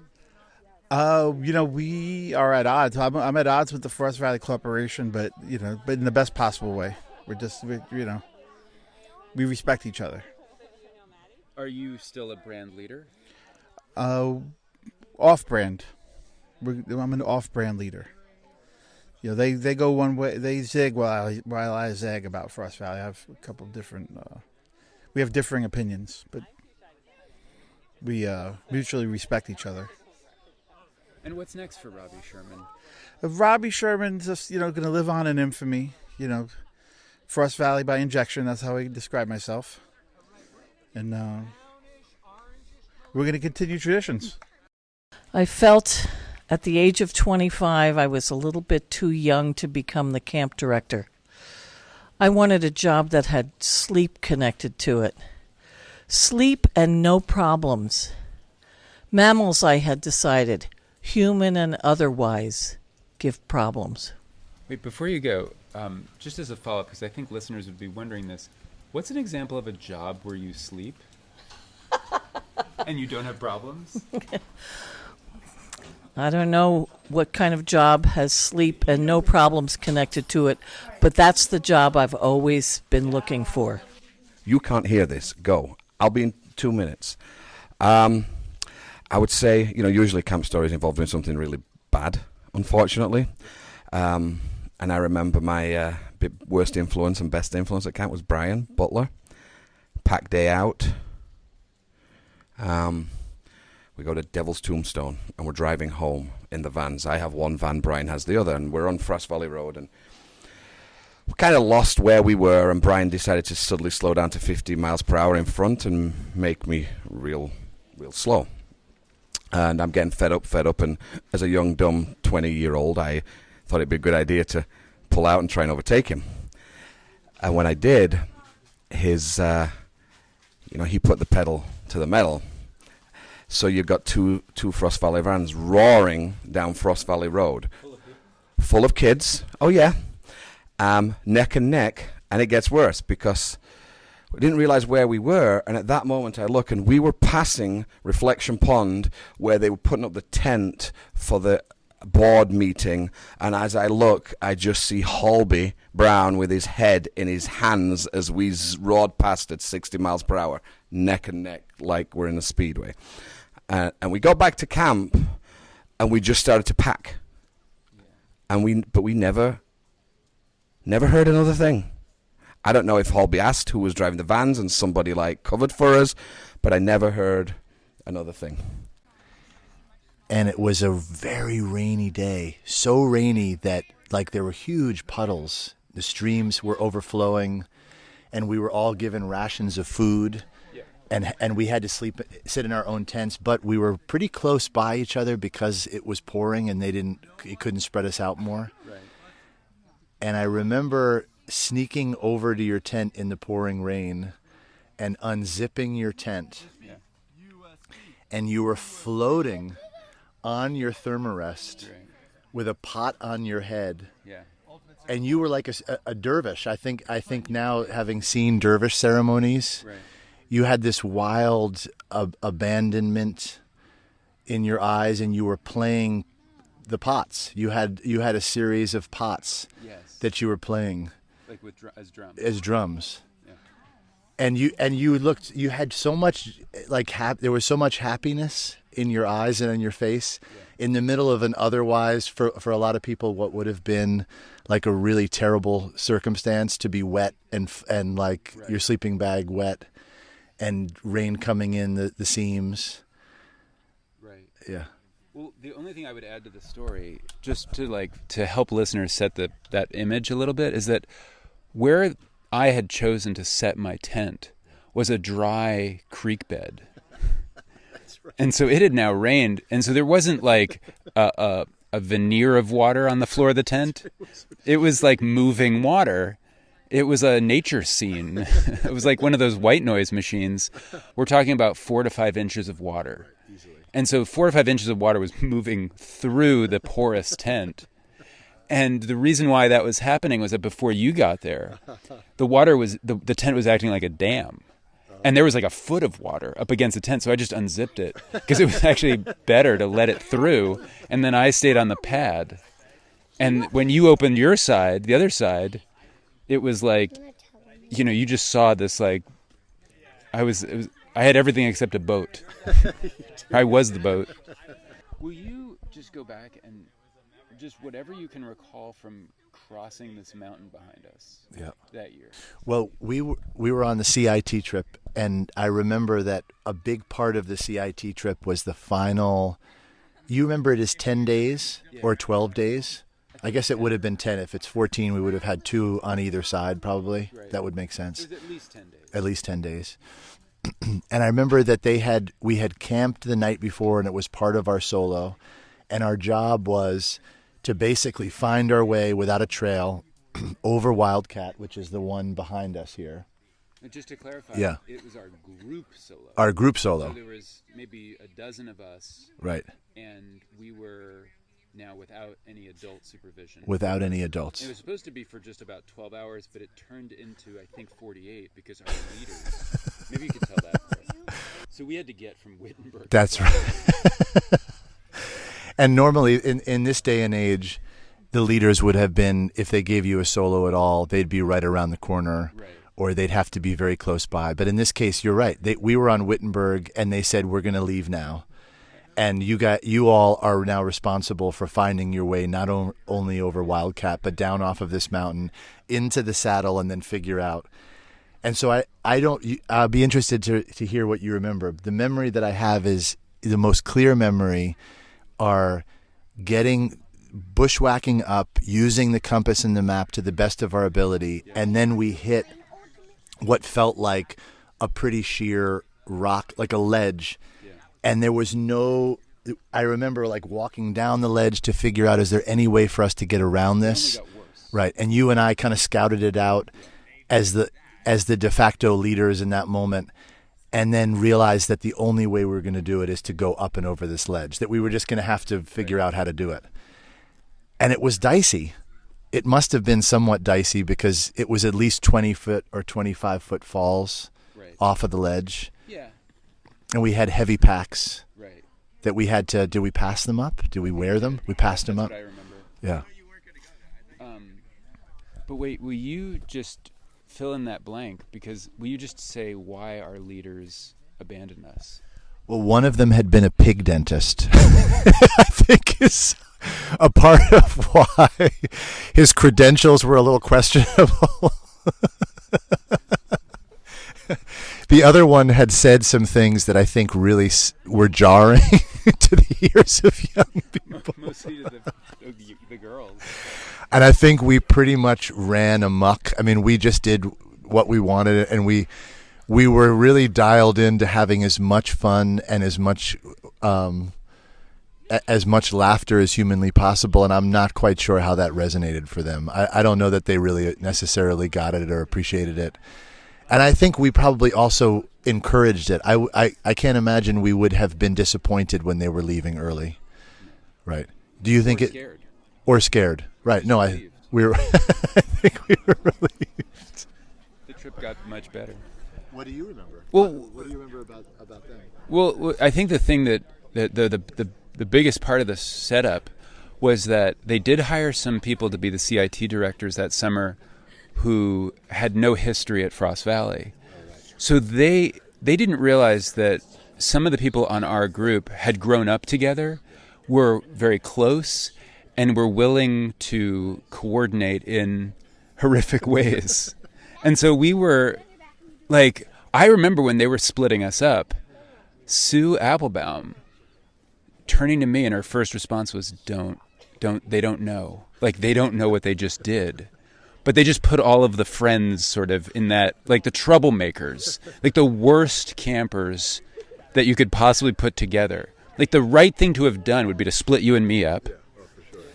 We are at odds. I'm at odds with the Frost Valley Corporation, but in the best possible way. We respect each other. Are you still a brand leader? Off-brand. I'm an off-brand leader. They go one way. They zig while I zag about Frost Valley. I have a couple of different. We have differing opinions, but we mutually respect each other. And what's next for Robbie Sherman? Robbie Sherman's just going to live on in infamy. Frost Valley by injection. That's how I describe myself. And we're going to continue traditions. I felt at the age of 25, I was a little bit too young to become the camp director. I wanted a job that had sleep connected to it. Sleep and no problems. Mammals, I had decided, human and otherwise, give problems. Wait, before you go, just as a follow-up, because I think listeners would be wondering this, what's an example of a job where you sleep and you don't have problems? I don't know what kind of job has sleep and no problems connected to it, but that's the job I've always been looking for. You can't hear this. Go. I'll be in 2 minutes. I would say, usually camp stories involve doing something really bad, unfortunately. And I remember my worst influence and best influence at camp was Brian Butler. Pack day out. We go to Devil's Tombstone, and we're driving home in the vans. I have one van, Brian has the other, and we're on Frost Valley Road, and we kind of lost where we were, and Brian decided to suddenly slow down to 50 miles per hour in front and make me real slow. And I'm getting fed up, and as a young, dumb 20-year-old, I thought it'd be a good idea to pull out and try and overtake him. And when I did, he put the pedal to the metal. So you've got two Frost Valley vans roaring down Frost Valley Road, full of kids. Oh yeah, neck and neck, and it gets worse because we didn't realize where we were. And at that moment, I look, and we were passing Reflection Pond, where they were putting up the tent for the board meeting. And as I look, I just see Holby Brown with his head in his hands as we roared past at 60 miles per hour, neck and neck, like we're in a speedway. And we got back to camp, and we just started to pack. And we never heard another thing. I don't know if Holby asked who was driving the vans and somebody covered for us, but I never heard another thing. And it was a very rainy day, so rainy that there were huge puddles. The streams were overflowing, and we were all given rations of food. And we had to sit in our own tents, but we were pretty close by each other because it was pouring and it couldn't spread us out more. Right. And I remember sneaking over to your tent in the pouring rain and unzipping your tent. Yeah. And you were floating on your thermarest with a pot on your head. Yeah. And you were like a dervish. I think now, having seen dervish ceremonies, right, you had this wild abandonment in your eyes, and you were playing the pots. You had a series of pots, yes, that you were playing, as drums. As drums. Yeah. And you had so much there was so much happiness in your eyes and in your face, yeah, in the middle of an otherwise, for a lot of people, what would have been a really terrible circumstance, to be wet and right, your sleeping bag wet. And rain coming in the seams. Right. Yeah. Well, the only thing I would add to the story, just to help listeners set that image a little bit, is that where I had chosen to set my tent was a dry creek bed. That's right. And so it had now rained, and so there wasn't a a veneer of water on the floor of the tent. It was like moving water. It was a nature scene. It was like one of those white noise machines. We're talking about 4 to 5 inches of water. And so 4 to 5 inches of water was moving through the porous tent. And the reason why that was happening was that before you got there, the tent was acting like a dam. And there was like a foot of water up against the tent, so I just unzipped it because it was actually better to let it through. And then I stayed on the pad. And when you opened your side, the other side, it was like, you just saw this like, I had everything except a boat. I was the boat. Will you just go back and just whatever you can recall from crossing this mountain behind us that year? Well, we were on the CIT trip, and I remember that a big part of the CIT trip was the final. You remember it as 10 days or 12 days? I guess it would have been 10. If it's 14, we would have had 2 on either side, probably. Right. That would make sense. It was at least 10 days. At least 10 days. And I remember that we had camped the night before, and it was part of our solo. And our job was to basically find our way without a trail over Wildcat, which is the one behind us here. And just to clarify, it was our group solo. Our group solo. So there was maybe a dozen of us. Right. And we were now without any adult supervision. Without any adults. It was supposed to be for just about 12 hours, but it turned into, I think, 48 because our leaders, maybe you could tell that part. So we had to get from Wittenberg. That's right. And normally in this day and age, the leaders would have been, if they gave you a solo at all, they'd be right around the corner. Right. Or they'd have to be very close by. But in this case, you're right. We were on Wittenberg, and they said, we're going to leave now. And you all are now responsible for finding your way not only over Wildcat, but down off of this mountain into the saddle and then figure out. And so I'll be interested to hear what you remember. The memory that I have is the most clear memory are bushwhacking up, using the compass and the map to the best of our ability. And then we hit what felt like a pretty sheer rock, like a ledge. And there was I remember like walking down the ledge to figure out, is there any way for us to get around this? It only got worse. Right. And you and I kind of scouted it out as the de facto leaders in that moment, and then realized that the only way we were going to do it is to go up and over this ledge, that we were just going to have to figure out how to do it. And it was dicey. It must have been somewhat dicey because it was at least 20 foot or 25 foot falls off of the ledge. Yeah. And we had heavy packs. Right. That we had to. Did we pass them up? Did we wear them? We passed them up. That's what I remember. Yeah. But wait, will you just fill in that blank? Because will you just say why our leaders abandoned us? Well, one of them had been a pig dentist. I think is a part of why his credentials were a little questionable. The other one had said some things that I think really were jarring to the ears of young people. Mostly to the girls. And I think we pretty much ran amok. I mean, we just did what we wanted, and we were really dialed into having as much fun and as much laughter as humanly possible. And I'm not quite sure how that resonated for them. I don't know that they really necessarily got it or appreciated it. And I think we probably also encouraged it. I can't imagine we would have been disappointed when they were leaving early. Right. Do you think scared. Or scared. Right. No, we were I think we were relieved. The trip got much better. What do you remember? Well, what do you remember about them? Well, I think the thing that the biggest part of the setup was that they did hire some people to be the CIT directors that summer who had no history at Frost Valley. So they didn't realize that some of the people on our group had grown up together, were very close, and were willing to coordinate in horrific ways. And so we were like, I remember when they were splitting us up, Sue Applebaum turning to me, and her first response was, they don't know. Like, they don't know what they just did. But they just put all of the friends sort of in that, like the troublemakers, like the worst campers that you could possibly put together. Like the right thing to have done would be to split you and me up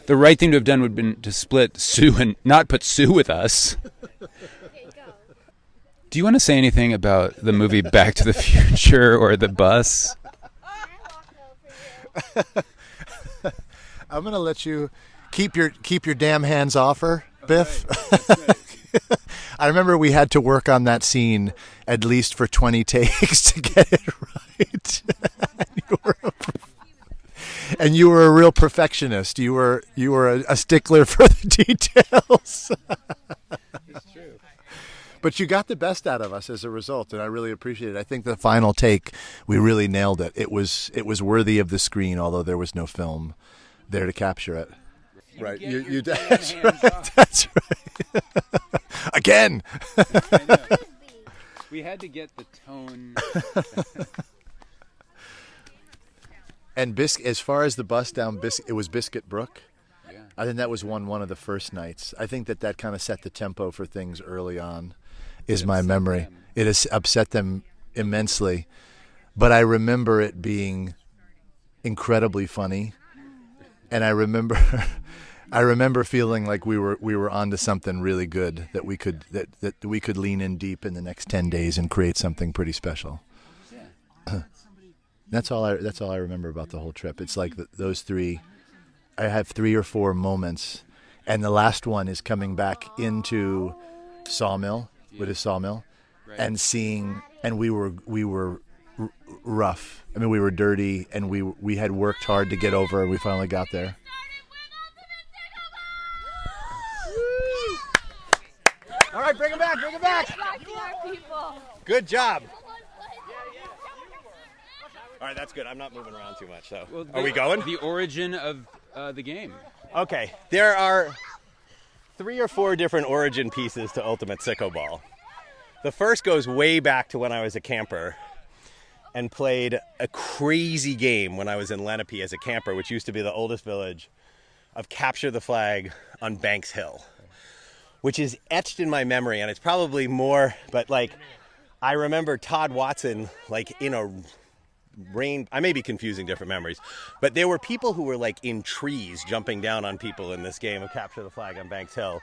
the right thing to have done would have been to split Sue and not put Sue with us. Do you want to say anything about the movie Back to the Future or the bus? I'm going to let you keep your damn hands off her, Biff. I remember we had to work on that scene at least for 20 takes to get it right. And you were a real perfectionist. You were a stickler for the details. It's true. But you got the best out of us as a result, and I really appreciate it. I think the final take, we really nailed it. It was worthy of the screen, although there was no film there to capture it. Right, you that's right. That's right. Again. I know. We had to get the tone. And as far as the bus down, it was Biscuit Brook. Yeah. I think that was one of the first nights. I think that kind of set the tempo for things early on, is my memory. It has upset them immensely, but I remember it being incredibly funny, and I remember feeling like we were onto something really good that we could lean in deep in the next 10 days and create something pretty special. That's all I remember about the whole trip. It's like those three. I have 3 or 4 moments, and the last one is coming back into Sawmill with his sawmill, right. and we were rough. I mean, we were dirty, and we had worked hard to get over, and we finally got there. All right, bring him back. Good job. All right, that's good. I'm not moving around too much, so. Well, are we going? The origin of the game. Okay, there are 3 or 4 different origin pieces to Ultimate Sicko Ball. The first goes way back to when I was a camper and played a crazy game when I was in Lenape as a camper, which used to be the oldest village, of Capture the Flag on Banks Hill, which is etched in my memory, and it's probably more, but like, I remember Todd Watson, like, in a rain. I may be confusing different memories, but there were people who were like in trees jumping down on people in this game of Capture the Flag on Banks Hill,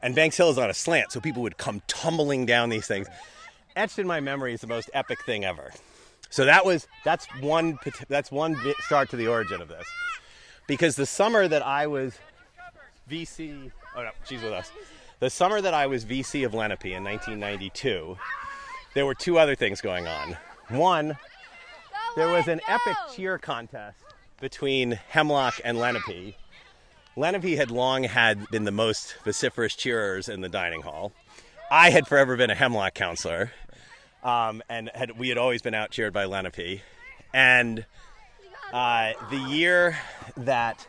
and Banks Hill is on a slant, so people would come tumbling down these things. Etched in my memory is the most epic thing ever. So that's one start to the origin of this, because the summer that I was VC, oh no, she's with us. The summer that I was VC of Lenape in 1992, there were 2 other things going on. One, there was an epic cheer contest between Hemlock and Lenape. Lenape had long been the most vociferous cheerers in the dining hall. I had forever been a Hemlock counselor, and we had always been out-cheered by Lenape. And the year that,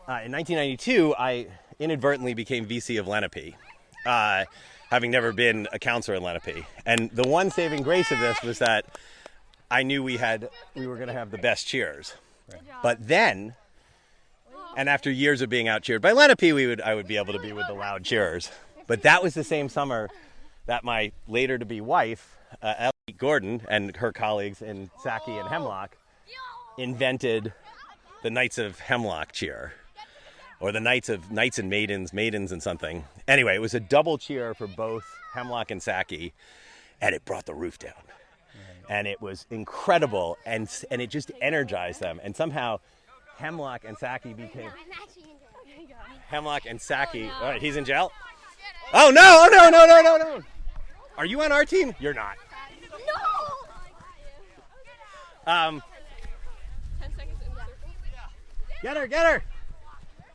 in 1992, I inadvertently became VC of Lenape, having never been a counselor in Lenape. And the one saving grace of this was that I knew we were going to have the best cheers. Right. But then, and after years of being out-cheered by Lenape, I would be able to be with the loud cheerers. But that was the same summer that my later-to-be wife, Ellie Gordon, and her colleagues in Saki and Hemlock invented the Knights of Hemlock cheer, or the Knights and Maidens and something. Anyway, it was a double cheer for both Hemlock and Saki, and it brought the roof down. And it was incredible, and it just energized them. And somehow, Hemlock and Saki became... Hemlock and Saki... All right, he's in jail? Oh, no! Are you on our team? You're not. No! 10 seconds in the circle. Get her!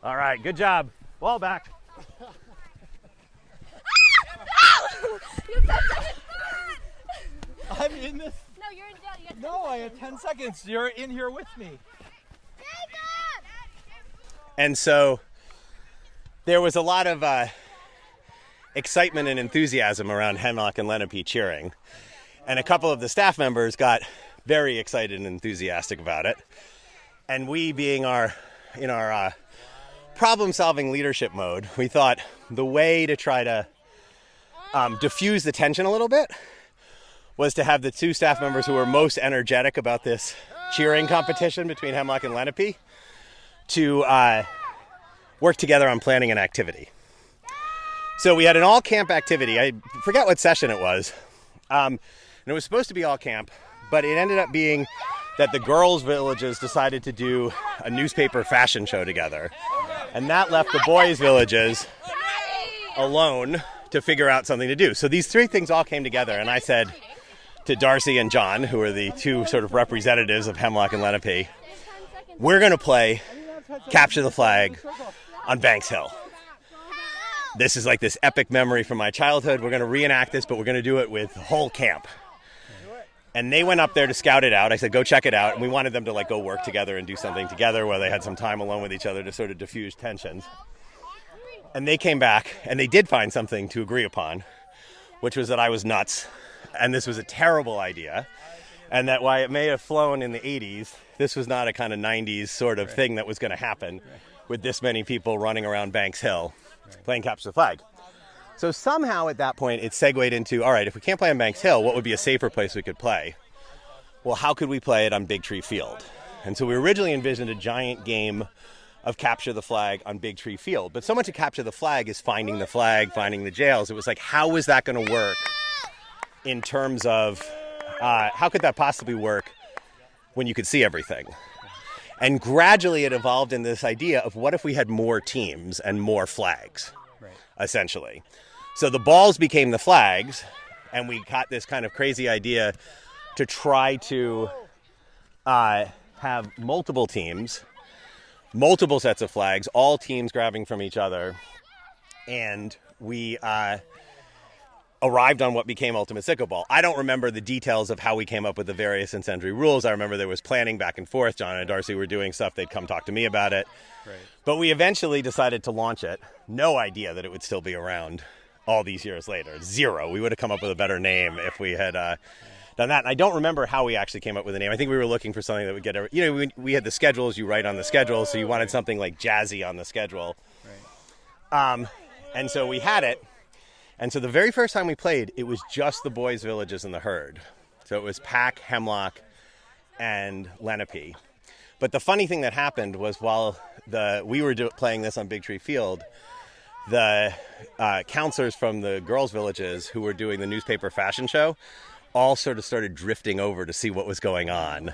All right, good job. Ball back. I'm in this. No, you're in jail. No, I have 10 seconds. You're in here with me. And so there was a lot of excitement and enthusiasm around Hemlock and Lenape cheering. And a couple of the staff members got very excited and enthusiastic about it. And we, being in our problem-solving leadership mode, we thought the way to try to diffuse the tension a little bit was to have the 2 staff members who were most energetic about this cheering competition between Hemlock and Lenape to work together on planning an activity. So we had an all-camp activity. I forget what session it was. And it was supposed to be all camp, but it ended up being that the girls' villages decided to do a newspaper fashion show together. And that left the boys' villages alone to figure out something to do. So these three things all came together, and I said to Darcy and John, who are the two sort of representatives of Hemlock and Lenape, we're going to play Capture the Flag on Banks Hill. This is like this epic memory from my childhood. We're going to reenact this, but we're going to do it with the whole camp. And they went up there to scout it out. I said, go check it out. And we wanted them to like go work together and do something together where they had some time alone with each other to sort of diffuse tensions. And they came back and they did find something to agree upon, which was that I was nuts. And this was a terrible idea. And that while it may have flown in the 80s, this was not a kind of 90s sort of thing that was going to happen with this many people running around Banks Hill playing Capture the Flag. So somehow at that point it segued into, all right, if we can't play on Banks Hill, what would be a safer place we could play? Well, how could we play it on Big Tree Field? And so we originally envisioned a giant game of Capture the Flag on Big Tree Field. But so much of Capture the Flag is finding the flag, finding the jails. It was like, how is that going to work in terms of, how could that possibly work when you could see everything? And gradually it evolved in this idea of what if we had more teams and more flags, essentially. So the balls became the flags, and we got this kind of crazy idea to try to have multiple teams, multiple sets of flags, all teams grabbing from each other. And we arrived on what became Ultimate Sicko Ball. I don't remember the details of how we came up with the various and sundry rules. I remember there was planning back and forth. John and Darcy were doing stuff. They'd come talk to me about it. Right. But we eventually decided to launch it. No idea that it would still be around all these years later. Zero. We would have come up with a better name if we had done that. And I don't remember how we actually came up with a name. I think we were looking for something that would get, we had the schedules. You write on the schedule. So you wanted something like jazzy on the schedule. Right. And so we had it. And so the very first time we played, it was just the boys' villages in the herd. So it was Pack, Hemlock, and Lenape. But the funny thing that happened was while we were playing this on Big Tree Field, the counselors from the girls' villages who were doing the newspaper fashion show all sort of started drifting over to see what was going on.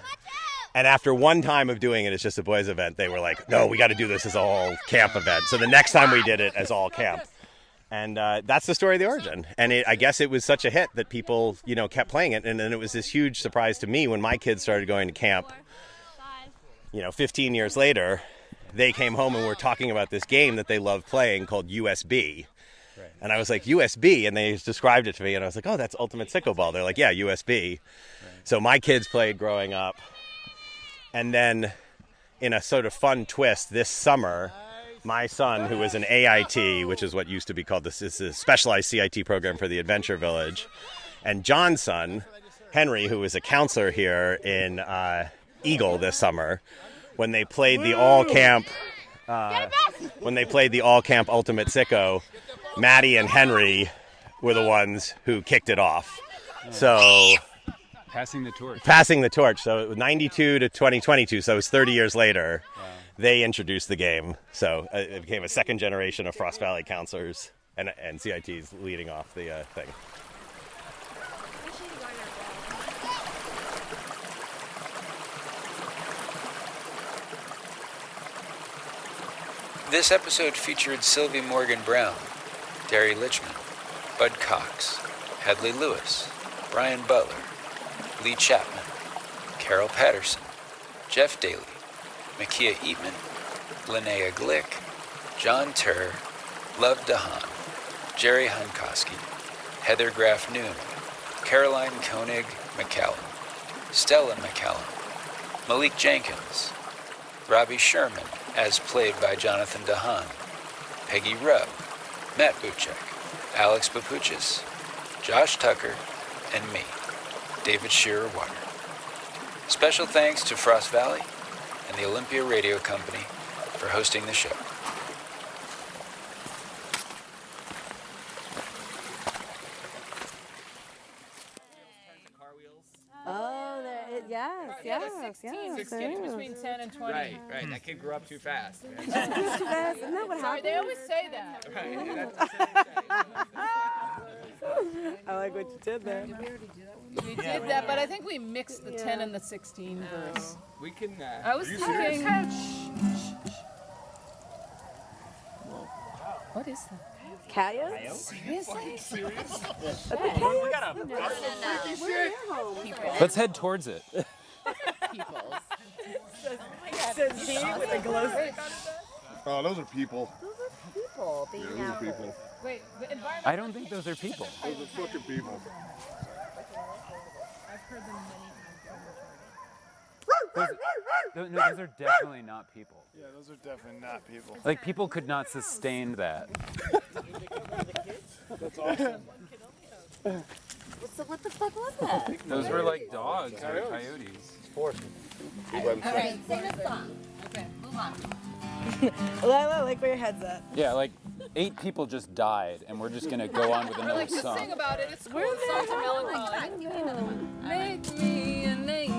And after one time of doing it as just a boys' event, they were like, no, we got to do this as a whole camp event. So the next time we did it as all camp. And that's the story of the origin. And I guess it was such a hit that people, kept playing it. And then it was this huge surprise to me when my kids started going to camp, 15 years later. They came home and were talking about this game that they loved playing called USB. Right. And I was like, USB? And they described it to me. And I was like, oh, that's Ultimate Sicko Ball. They're like, yeah, USB. Right. So my kids played growing up. And then in a sort of fun twist this summer, my son, who is an AIT, which is what used to be called this is a specialized CIT program for the Adventure Village, and John's son, Henry, who was a counselor here in Eagle this summer, when they played the all camp Ultimate Sicko, Maddie and Henry were the ones who kicked it off. So passing the torch. So it was 92 to 2022. So it was 30 years later. Wow. They introduced the game, so it became a second generation of Frost Valley counselors and CITs leading off the thing. This episode featured Sylvie Morgan Brown, Dari Litchman, Bud Cox, Hadley Lewis, Brian Butler, Lee Chapman, Carole Paterson, Jeff Daly, Mikia Eatman, Linea Glick, Jon Turer, Love Dahan, Jerry Huncosky, Heather Graff Noon, Caroline Koenig McCallum, Stella McCallum, Malik Jenkins, Robbie Sherman, as played by Jonathon Dahan, Peggy Rub, Matt Buczek, Alex Papouchis, Josh Tucker, and me, David Scherer Water. Special thanks to Frost Valley and the Olympia Radio Company for hosting the show. Oh, yeah, Yes, yes, yes. 16 between 10 and 20. Right. That kid grew up too fast. Man. Too fast. Isn't that what Sorry, happens? they always say that. Right. I like what you did there. We did that, but I think we mixed the 10 and the 16 verse. We can. I was thinking. What is that? Coyote? Seriously? We got a Let's head towards it. People. Says he with a glow stick. Oh, those are people. People being Those are out. people. Wait, the environment. I don't think those are people. Those are fucking people. I've heard them many times. Those are definitely not people. Yeah, those are definitely not people. Like, people could not sustain that. That's awesome. What the fuck was that? Those were like dogs or coyotes. All right, sing a song. Okay, move on. I like where your head's at. Yeah, like 8 people just died, and we're just gonna go on with We're another like to song. sing about it. It's cool. Songs are melancholy. Make me an angel.